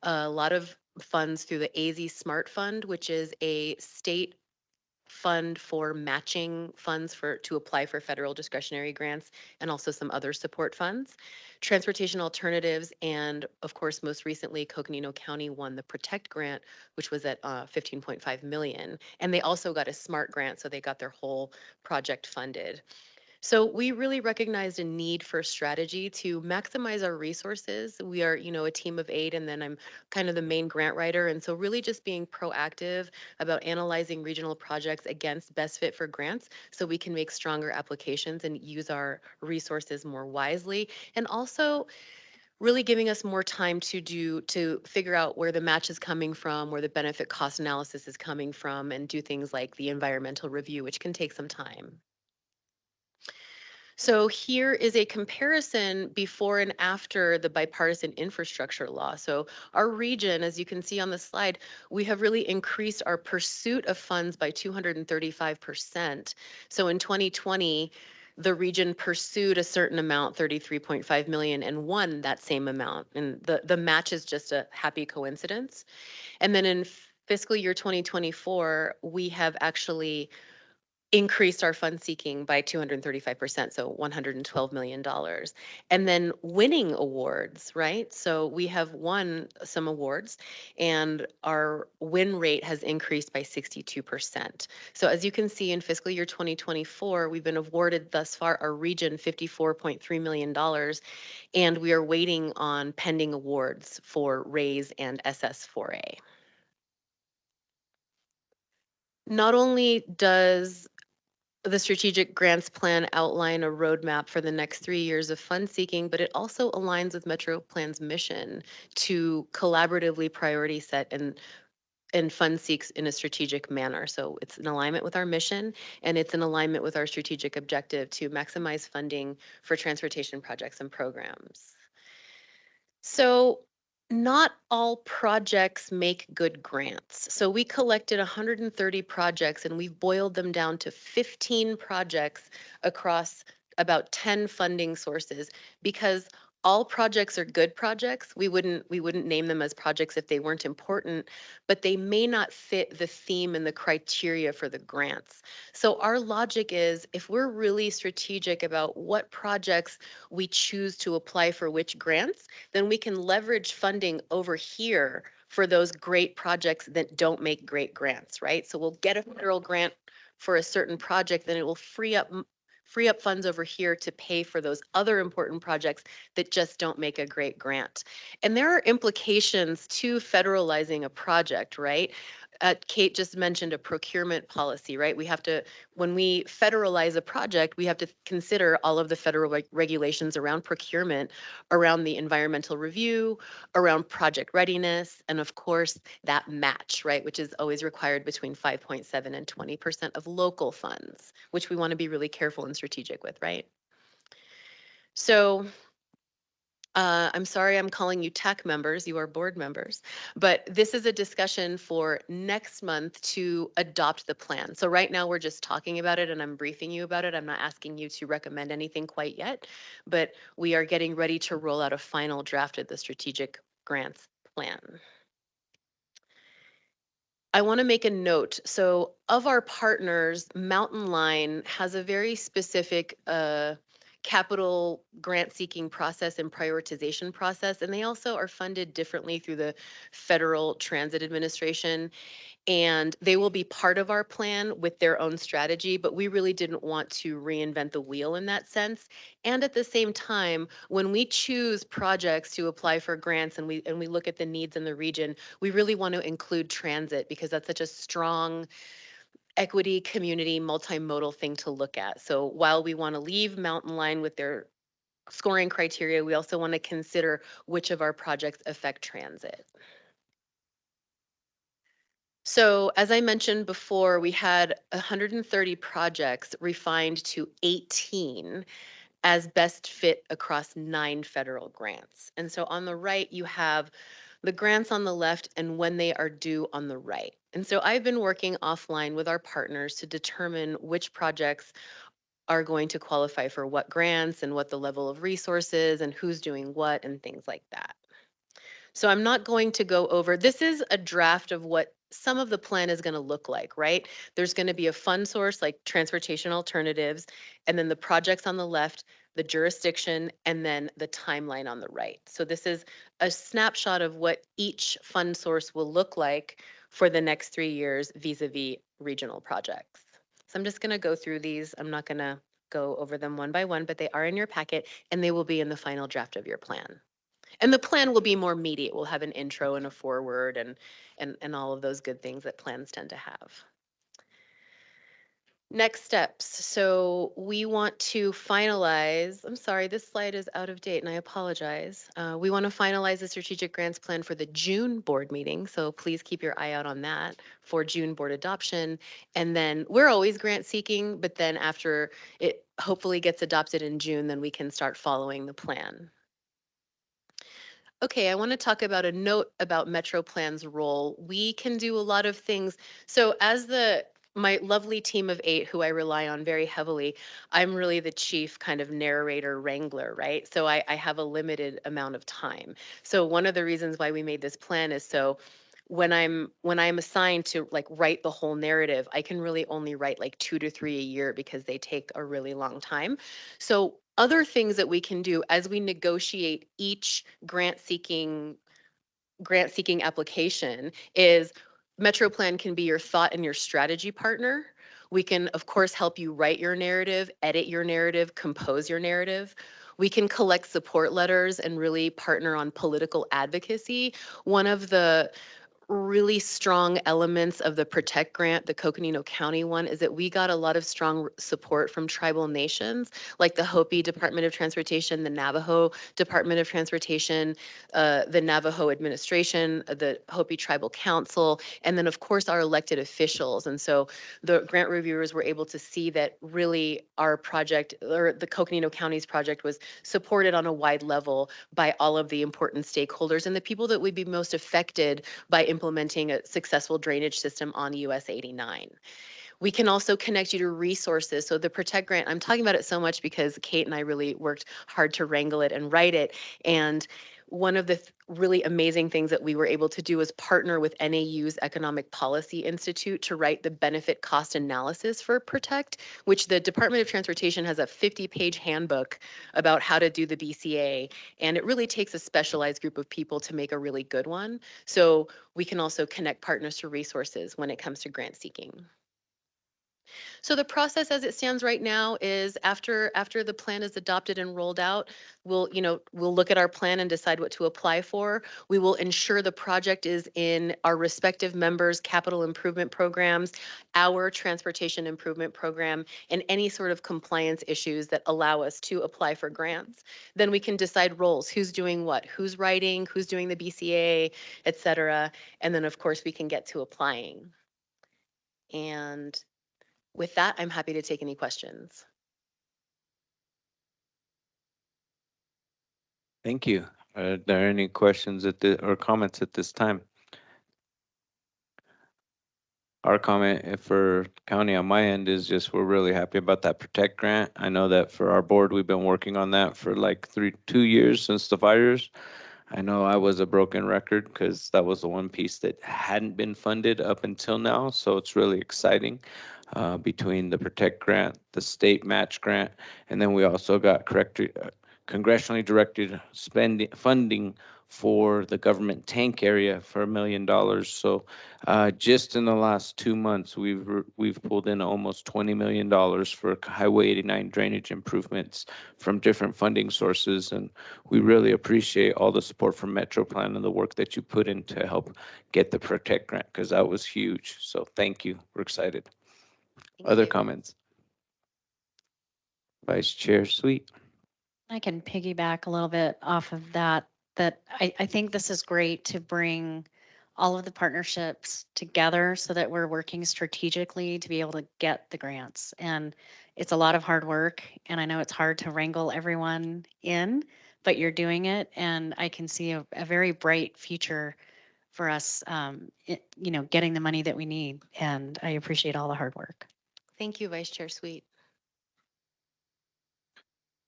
A lot of funds through the AZ Smart Fund, which is a state fund for matching funds to apply for federal discretionary grants, and also some other support funds. Transportation alternatives, and of course, most recently, Coconino County won the Protect grant, which was at 15.5 million. And they also got a SMART grant, so they got their whole project funded. So we really recognized a need for strategy to maximize our resources. We are, a team of 8, and then I'm kind of the main grant writer. And so really just being proactive about analyzing regional projects against best fit for grants so we can make stronger applications and use our resources more wisely. And also really giving us more time to figure out where the match is coming from, where the benefit cost analysis is coming from, and do things like the environmental review, which can take some time. So here is a comparison before and after the bipartisan infrastructure law. So our region, as you can see on the slide, we have really increased our pursuit of funds by 235%. So in 2020, the region pursued a certain amount, 33.5 million, and won that same amount. And the match is just a happy coincidence. And then in fiscal year 2024, we have actually increased our fund seeking by 235%, so $112 million. And then winning awards, right? So we have won some awards and our win rate has increased by 62%. So as you can see in fiscal year 2024, we've been awarded thus far our region $54.3 million, and we are waiting on pending awards for RAISE and SS4A. Not only does the strategic grants plan outline a roadmap for the next 3 years of fund seeking, but it also aligns with MetroPlan's mission to collaboratively priority set and fund seeks in a strategic manner. So it's in alignment with our mission, and it's in alignment with our strategic objective to maximize funding for transportation projects and programs. So not all projects make good grants. So we collected 130 projects and we've boiled them down to 15 projects across about 10 funding sources, because all projects are good projects. We wouldn't name them as projects if they weren't important, but they may not fit the theme and the criteria for the grants. So our logic is, if we're really strategic about what projects we choose to apply for which grants, then we can leverage funding over here for those great projects that don't make great grants, right? So we'll get a federal grant for a certain project, then it will free up funds over here to pay for those other important projects that just don't make a great grant. And there are implications to federalizing a project, right? Kate just mentioned a procurement policy, right? We have to, when we federalize a project, we have to consider all of the federal regulations around procurement, around the environmental review, around project readiness, and of course, that match, right? Which is always required between 5.7 and 20% of local funds, which we want to be really careful and strategic with, right? So I'm sorry I'm calling you TAC members, you are board members, but this is a discussion for next month to adopt the plan. So right now we're just talking about it and I'm briefing you about it. I'm not asking you to recommend anything quite yet, but we are getting ready to roll out a final draft of the strategic grants plan. I want to make a note. So of our partners, Mountain Line has a very specific capital grant seeking process and prioritization process. And they also are funded differently through the Federal Transit Administration. And they will be part of our plan with their own strategy, but we really didn't want to reinvent the wheel in that sense. And at the same time, when we choose projects to apply for grants and we look at the needs in the region, we really want to include transit because that's such a strong equity, community, multimodal thing to look at. So while we want to leave Mountain Line with their scoring criteria, we also want to consider which of our projects affect transit. So as I mentioned before, we had 130 projects refined to 18 as best fit across 9 federal grants. And so on the right, you have the grants on the left and when they are due on the right. And so I've been working offline with our partners to determine which projects are going to qualify for what grants and what the level of resources and who's doing what and things like that. So I'm not going to go over, this is a draft of what some of the plan is going to look like, right? There's going to be a fund source like transportation alternatives, and then the projects on the left, the jurisdiction, and then the timeline on the right. So this is a snapshot of what each fund source will look like for the next 3 years vis-a-vis regional projects. So I'm just going to go through these. I'm not going to go over them one by one, but they are in your packet and they will be in the final draft of your plan. And the plan will be more meaty. It will have an intro and a foreword and all of those good things that plans tend to have. Next steps. So we want to finalize, I'm sorry, this slide is out of date and I apologize. We want to finalize the strategic grants plan for the June board meeting. So please keep your eye out on that for June board adoption. And then we're always grant seeking, but then after it hopefully gets adopted in June, then we can start following the plan. Okay, I want to talk about a note about Metro Plan's role. We can do a lot of things. So as my lovely team of 8 who I rely on very heavily, I'm really the chief kind of narrator wrangler, right? So I have a limited amount of time. So one of the reasons why we made this plan is so when I'm assigned to like write the whole narrative, I can really only write like 2 to 3 a year because they take a really long time. So other things that we can do as we negotiate each grant seeking application is Metro Plan can be your thought and your strategy partner. We can, of course, help you write your narrative, edit your narrative, compose your narrative. We can collect support letters and really partner on political advocacy. One of the really strong elements of the Protect grant, the Coconino County one, is that we got a lot of strong support from tribal nations, like the Hopi Department of Transportation, the Navajo Department of Transportation, the Navajo administration, the Hopi Tribal Council, and then of course our elected officials. And so the grant reviewers were able to see that really our project, or the Coconino County's project, was supported on a wide level by all of the important stakeholders and the people that would be most affected by implementing a successful drainage system on US 89. We can also connect you to resources. So the Protect grant, I'm talking about it so much because Kate and I really worked hard to wrangle it and write it. And one of the really amazing things that we were able to do was partner with NAU's Economic Policy Institute to write the benefit cost analysis for Protect, which the Department of Transportation has a 50-page handbook about how to do the BCA. And it really takes a specialized group of people to make a really good one. So we can also connect partners to resources when it comes to grant seeking. So the process as it stands right now is after the plan is adopted and rolled out, we'll look at our plan and decide what to apply for. We will ensure the project is in our respective members' capital improvement programs, our transportation improvement program, and any sort of compliance issues that allow us to apply for grants. Then we can decide roles, who's doing what, who's writing, who's doing the BCA, et cetera. And then of course we can get to applying. And with that, I'm happy to take any questions. Thank you. Are there any questions or comments at this time? Our comment for county on my end is just we're really happy about that Protect grant. I know that for our board, we've been working on that for like 2 years since the fires. I know I was a broken record because that was the one piece that hadn't been funded up until now. So it's really exciting. between the Protect Grant, the state match grant, and then we also got congressionally directed funding for the government tank area for $1 million. So just in the last 2 months, we've pulled in almost $20 million for Highway 89 drainage improvements from different funding sources. And we really appreciate all the support from MetroPlan and the work that you put in to help get the Protect Grant, because that was huge. So thank you. We're excited. Thank Other you. comments? Vice Chair Sweet. I can piggyback a little bit off of that, I think this is great to bring all of the partnerships together so that we're working strategically to be able to get the grants. And it's a lot of hard work, and I know it's hard to wrangle everyone in, but you're doing it, and I can see a very bright future for us, getting the money that we need, and I appreciate all the hard work. Thank you, Vice Chair Sweet.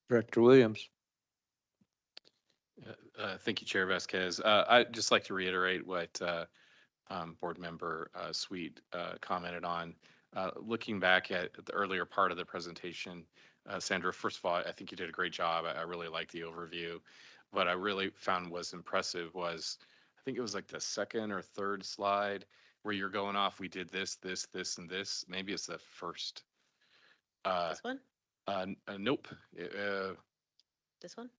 Director Williams. Thank you, Chair Vasquez. I'd just like to reiterate what Board Member Sweet commented on. Looking back at the earlier part of the presentation, Sandra, first of all, I think you did a great job. I really liked the overview. What I really found was impressive was, I think it was like the second or third slide where you're going off, we did this, this, this, and this. Maybe it's the first. This one? Nope. This one?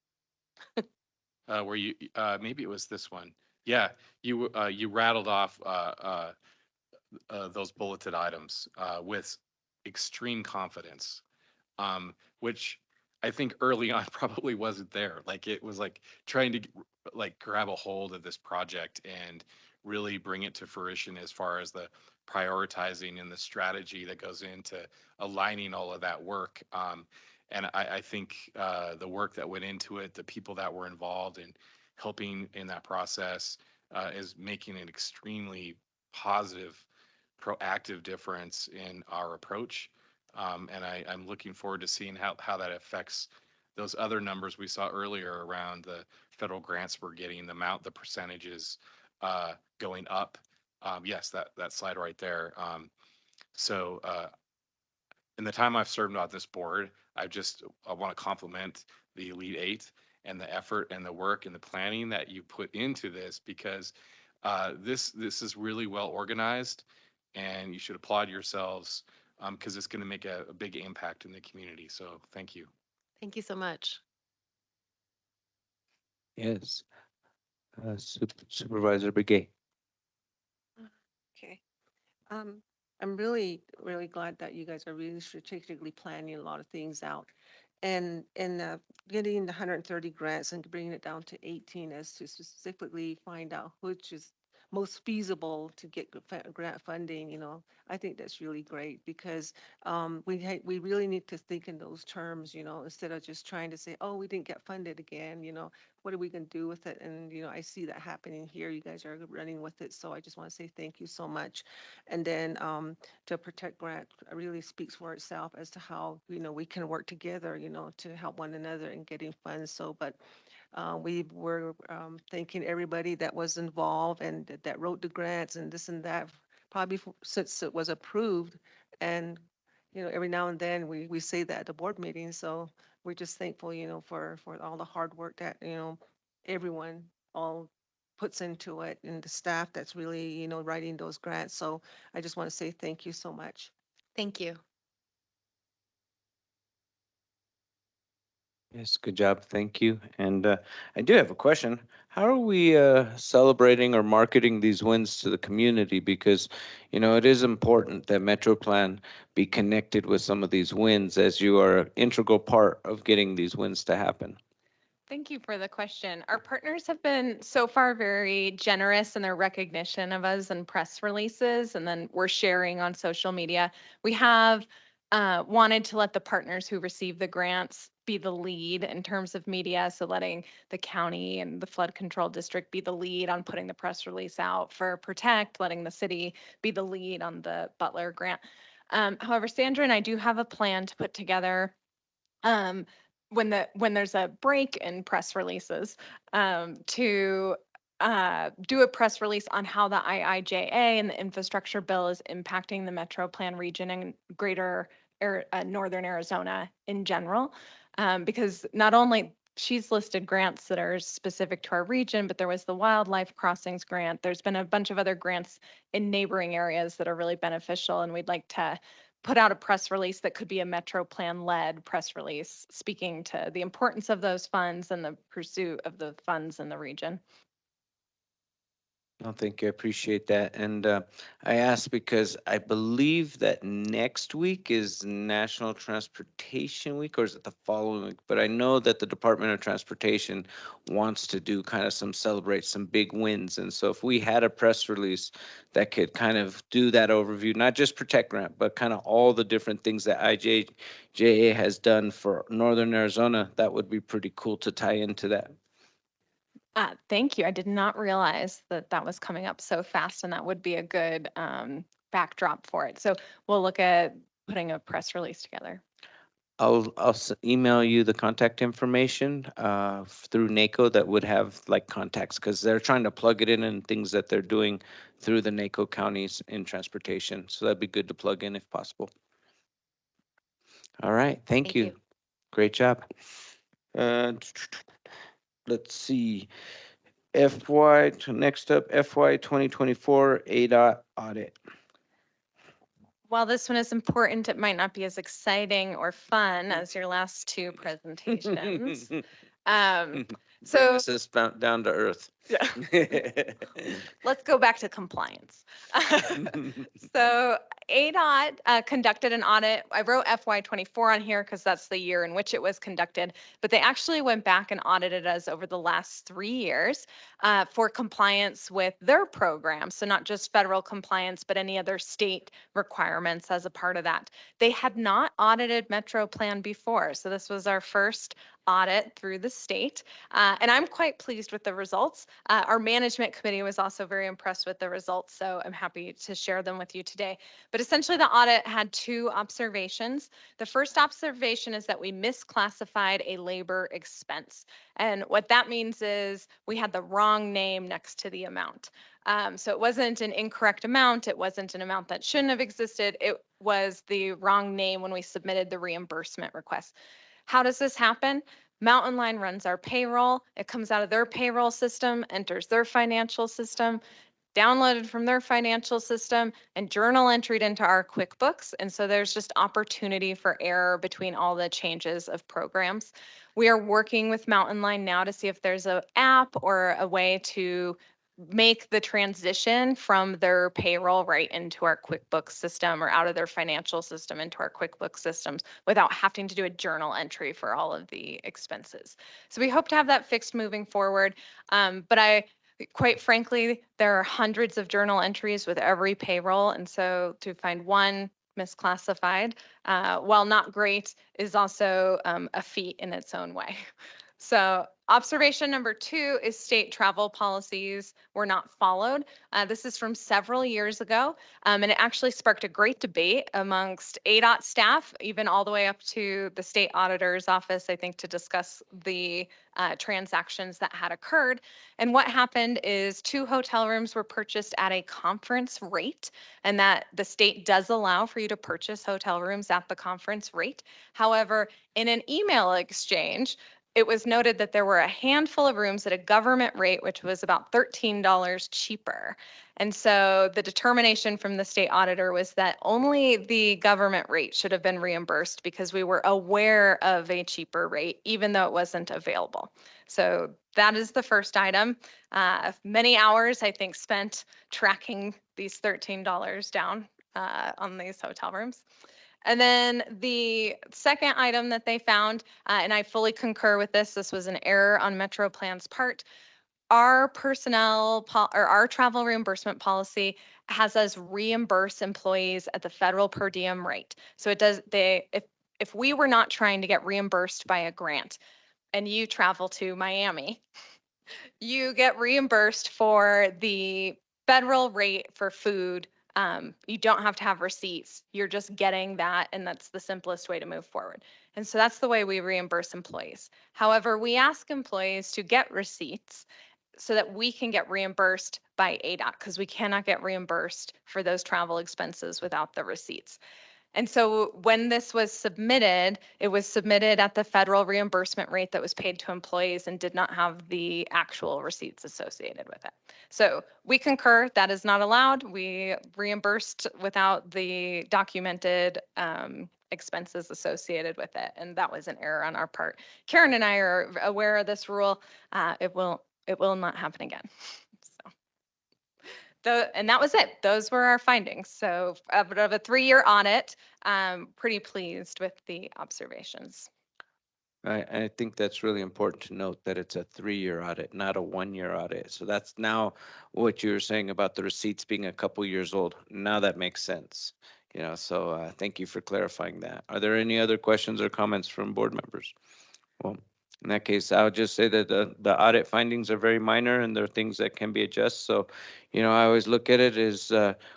Where you maybe it was this one. Yeah, you rattled off those bulleted items with extreme confidence, which I think early on probably wasn't there. Like it was like trying to like grab a hold of this project and really bring it to fruition as far as the prioritizing and the strategy that goes into aligning all of that work. And I think the work that went into it, the people that were involved in helping in that process is making an extremely positive, proactive difference in our approach. And I'm looking forward to seeing how that affects those other numbers we saw earlier around the federal grants we're getting, the percentages going up. Yes, that slide right there. So in the time I've served on this board, I want to compliment the Elite Eight and the effort and the work and the planning that you put into this, because this is really well organized, and you should applaud yourselves because it's going to make a big impact in the community. So thank you. Thank you so much. Yes. Supervisor Begay. Okay. I'm really, really glad that you guys are really strategically planning a lot of things out. And getting the 130 grants and bringing it down to 18 as to specifically find out which is most feasible to get grant funding, I think that's really great, because we really need to think in those terms, instead of just trying to say, oh, we didn't get funded again, what are we going to do with it? And, I see that happening here. You guys are running with it. So I just want to say thank you so much. And then to Protect Grant really speaks for itself as to how, we can work together, to help one another in getting funds. So, but we were thanking everybody that was involved and that wrote the grants and this and that, probably since it was approved. And, every now and then we say that at the board meeting. So we're just thankful, for all the hard work that, everyone all puts into it, and the staff that's really, writing those grants. So I just want to say thank you so much. Thank you. Yes, good job. Thank you. And I do have a question. How are we celebrating or marketing these wins to the community? Because, it is important that MetroPlan be connected with some of these wins, as you are an integral part of getting these wins to happen. Thank you for the question. Our partners have been so far very generous in their recognition of us and press releases, and then we're sharing on social media. We have wanted to let the partners who receive the grants be the lead in terms of media. So letting the county and the flood control district be the lead on putting the press release out for Protect, letting the city be the lead on the Butler grant. However, Sandra and I do have a plan to put together when there's a break in press releases to do a press release on how the IIJA and the infrastructure bill is impacting the Metro Plan region and greater Northern Arizona in general. Because not only she's listed grants that are specific to our region, but there was the Wildlife Crossings grant. There's been a bunch of other grants in neighboring areas that are really beneficial, and we'd like to put out a press release that could be a Metro Plan led press release speaking to the importance of those funds and the pursuit of the funds in the region. No, thank you. I appreciate that. And I asked because I believe that next week is National Transportation Week, or is it the following week? But I know that the Department of Transportation wants to do kind of celebrate some big wins. And so if we had a press release that could kind of do that overview, not just Protect Grant, but kind of all the different things that IJJA has done for Northern Arizona, that would be pretty cool to tie into that. Thank you. I did not realize that that was coming up so fast, and that would be a good backdrop for it. So we'll look at putting a press release together. I'll email you the contact information through NACO that would have like contacts, because they're trying to plug it in and things that they're doing through the NACO counties in transportation. So that'd be good to plug in if possible. All right, thank you. Great job. Let's see. Next up, FY 2024 ADOT audit. While this one is important, it might not be as exciting or fun as your last two presentations. So This is down to earth. yeah. Let's go back to compliance. So ADOT conducted an audit. I wrote FY24 on here because that's the year in which it was conducted, but they actually went back and audited us over the last 3 years for compliance with their program. So not just federal compliance, but any other state requirements as a part of that. They had not audited Metro Plan before. So this was our first audit through the state. And I'm quite pleased with the results. Our management committee was also very impressed with the results, so I'm happy to share them with you today. But essentially the audit had 2 observations. The first observation is that we misclassified a labor expense. And what that means is we had the wrong name next to the amount. So it wasn't an incorrect amount. It wasn't an amount that shouldn't have existed. It was the wrong name when we submitted the reimbursement request. How does this happen? Mountain Line runs our payroll. It comes out of their payroll system, enters their financial system, downloaded from their financial system, and journal entered into our QuickBooks. And so there's just opportunity for error between all the changes of programs. We are working with Mountain Line now to see if there's an app or a way to make the transition from their payroll right into our QuickBooks system or out of their financial system into our QuickBooks systems without having to do a journal entry for all of the expenses. So we hope to have that fixed moving forward. But quite frankly, there are hundreds of journal entries with every payroll. And so to find one misclassified, while not great, is also a feat in its own way. So observation number 2 is state travel policies were not followed. This is from several years ago, and it actually sparked a great debate amongst ADOT staff, even all the way up to the state auditor's office, I think, to discuss the transactions that had occurred. And what happened is 2 hotel rooms were purchased at a conference rate, and that the state does allow for you to purchase hotel rooms at the conference rate. However, in an email exchange, it was noted that there were a handful of rooms at a government rate, which was about $13 cheaper. And so the determination from the state auditor was that only the government rate should have been reimbursed because we were aware of a cheaper rate, even though it wasn't available. So that is the first item. Many hours, I think, spent tracking these $13 down on these hotel rooms. And then the second item that they found, and I fully concur with this was an error on Metro Plan's part. Our our travel reimbursement policy has us reimburse employees at the federal per diem rate. So it does, if we were not trying to get reimbursed by a grant and you travel to Miami, you get reimbursed for the federal rate for food. You don't have to have receipts. You're just getting that, and that's the simplest way to move forward. And so that's the way we reimburse employees. However, we ask employees to get receipts so that we can get reimbursed by ADOT, because we cannot get reimbursed for those travel expenses without the receipts. And so when this was submitted, it was submitted at the federal reimbursement rate that was paid to employees and did not have the actual receipts associated with it. So we concur that is not allowed. We reimbursed without the documented expenses associated with it. And that was an error on our part. Karen and I are aware of this rule. It will not happen again. So. And that was it. Those were our findings. So of a 3-year audit, pretty pleased with the observations. I think that's really important to note that it's a 3-year audit, not a 1-year audit. So that's now what you were saying about the receipts being a couple years old. Now that makes sense. So thank you for clarifying that. Are there any other questions or comments from board members? Well, in that case, I'll just say that the audit findings are very minor and there are things that can be adjusted. So, I always look at it as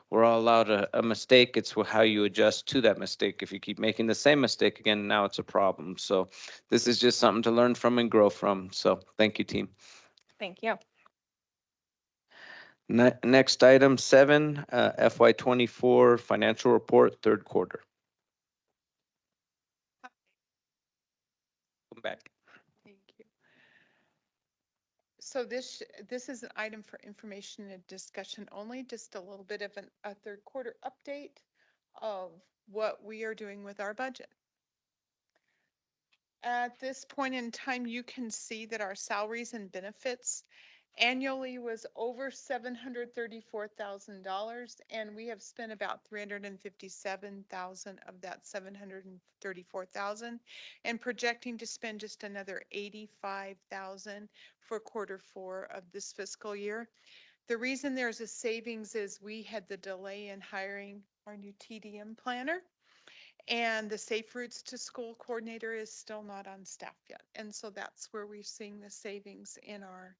we're all allowed a mistake. It's how you adjust to that mistake. If you keep making the same mistake again, now it's a problem. So this is just something to learn from and grow from. So thank you, team. Thank you. Next item 7, FY24 financial report, third quarter. Come back. Thank you. So this is an item for information and discussion only, just a little bit of a third quarter update of what we are doing with our budget. At this point in time, you can see that our salaries and benefits annually was over $734,000, and we have spent about $357,000 of that $734,000, and projecting to spend just another $85,000 for Q4 of this fiscal year. The reason there's a savings is we had the delay in hiring our new TDM planner, and the Safe Routes to School coordinator is still not on staff yet. And so that's where we're seeing the savings in our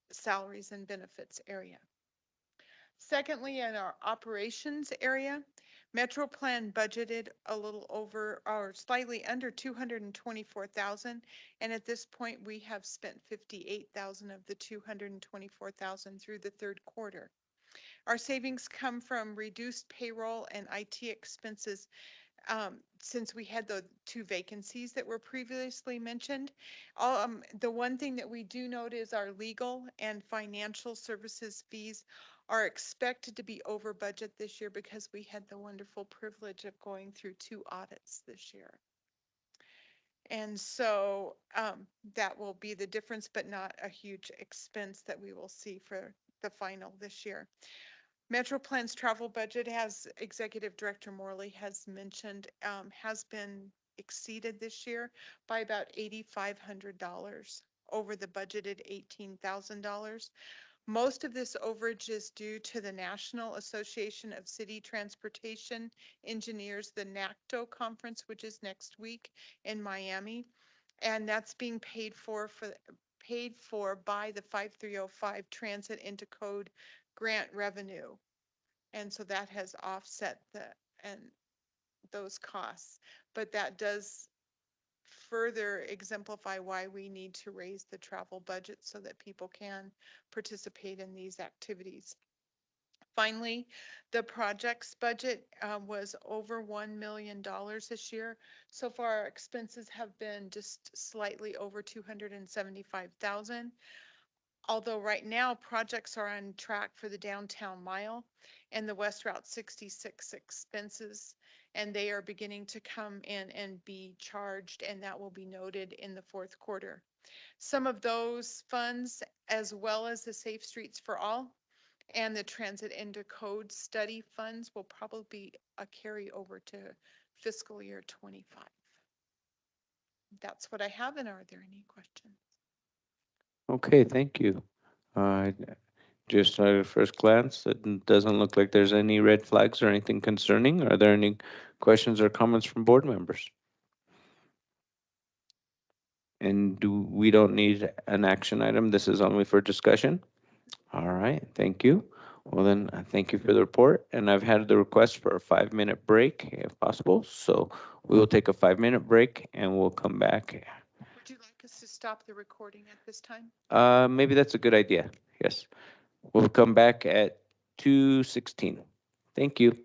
salaries and benefits area. Secondly, in our operations area, MetroPlan budgeted a little over or slightly under 224,000, and at this point we have spent 58,000 of the 224,000 through the third quarter. Our savings come from reduced payroll and IT expenses since we had the 2 vacancies that were previously mentioned. The one thing that we do note is our legal and financial services fees are expected to be over budget this year because we had the wonderful privilege of going through 2 audits this year. And so that will be the difference, but not a huge expense that we will see for the final this year. MetroPlan's travel budget, as Executive Director Morley has mentioned, has been exceeded this year by about $8,500 over the budgeted $18,000. Most of this overage is due to the National Association of City Transportation Engineers, the NACTO conference, which is next week in Miami. And that's being paid for by the 5305 Transit into Code grant revenue. And so that has offset those costs, but that does further exemplify why we need to raise the travel budget so that people can participate in these activities. Finally, the projects budget was over $1 million this year. So far, our expenses have been just slightly over 275,000. Although right now projects are on track for the downtown mile and the West Route 66 expenses, and they are beginning to come in and be charged, and that will be noted in the fourth quarter. Some of those funds, as well as the Safe Streets for All and the Transit into Code study funds, will probably be a carryover to fiscal year 25. That's what I have, and are there any questions? Okay, thank you. Just at first glance, it doesn't look like there's any red flags or anything concerning. Are there any questions or comments from board members? And we don't need an action item? This is only for discussion? All right, thank you. Well then, thank you for the report. And I've had the request for a 5-minute break if possible. So we will take a 5-minute break and we'll come back. Would you like us to stop the recording at this time? Maybe that's a good idea. Yes. We'll come back at 2:16. Thank you.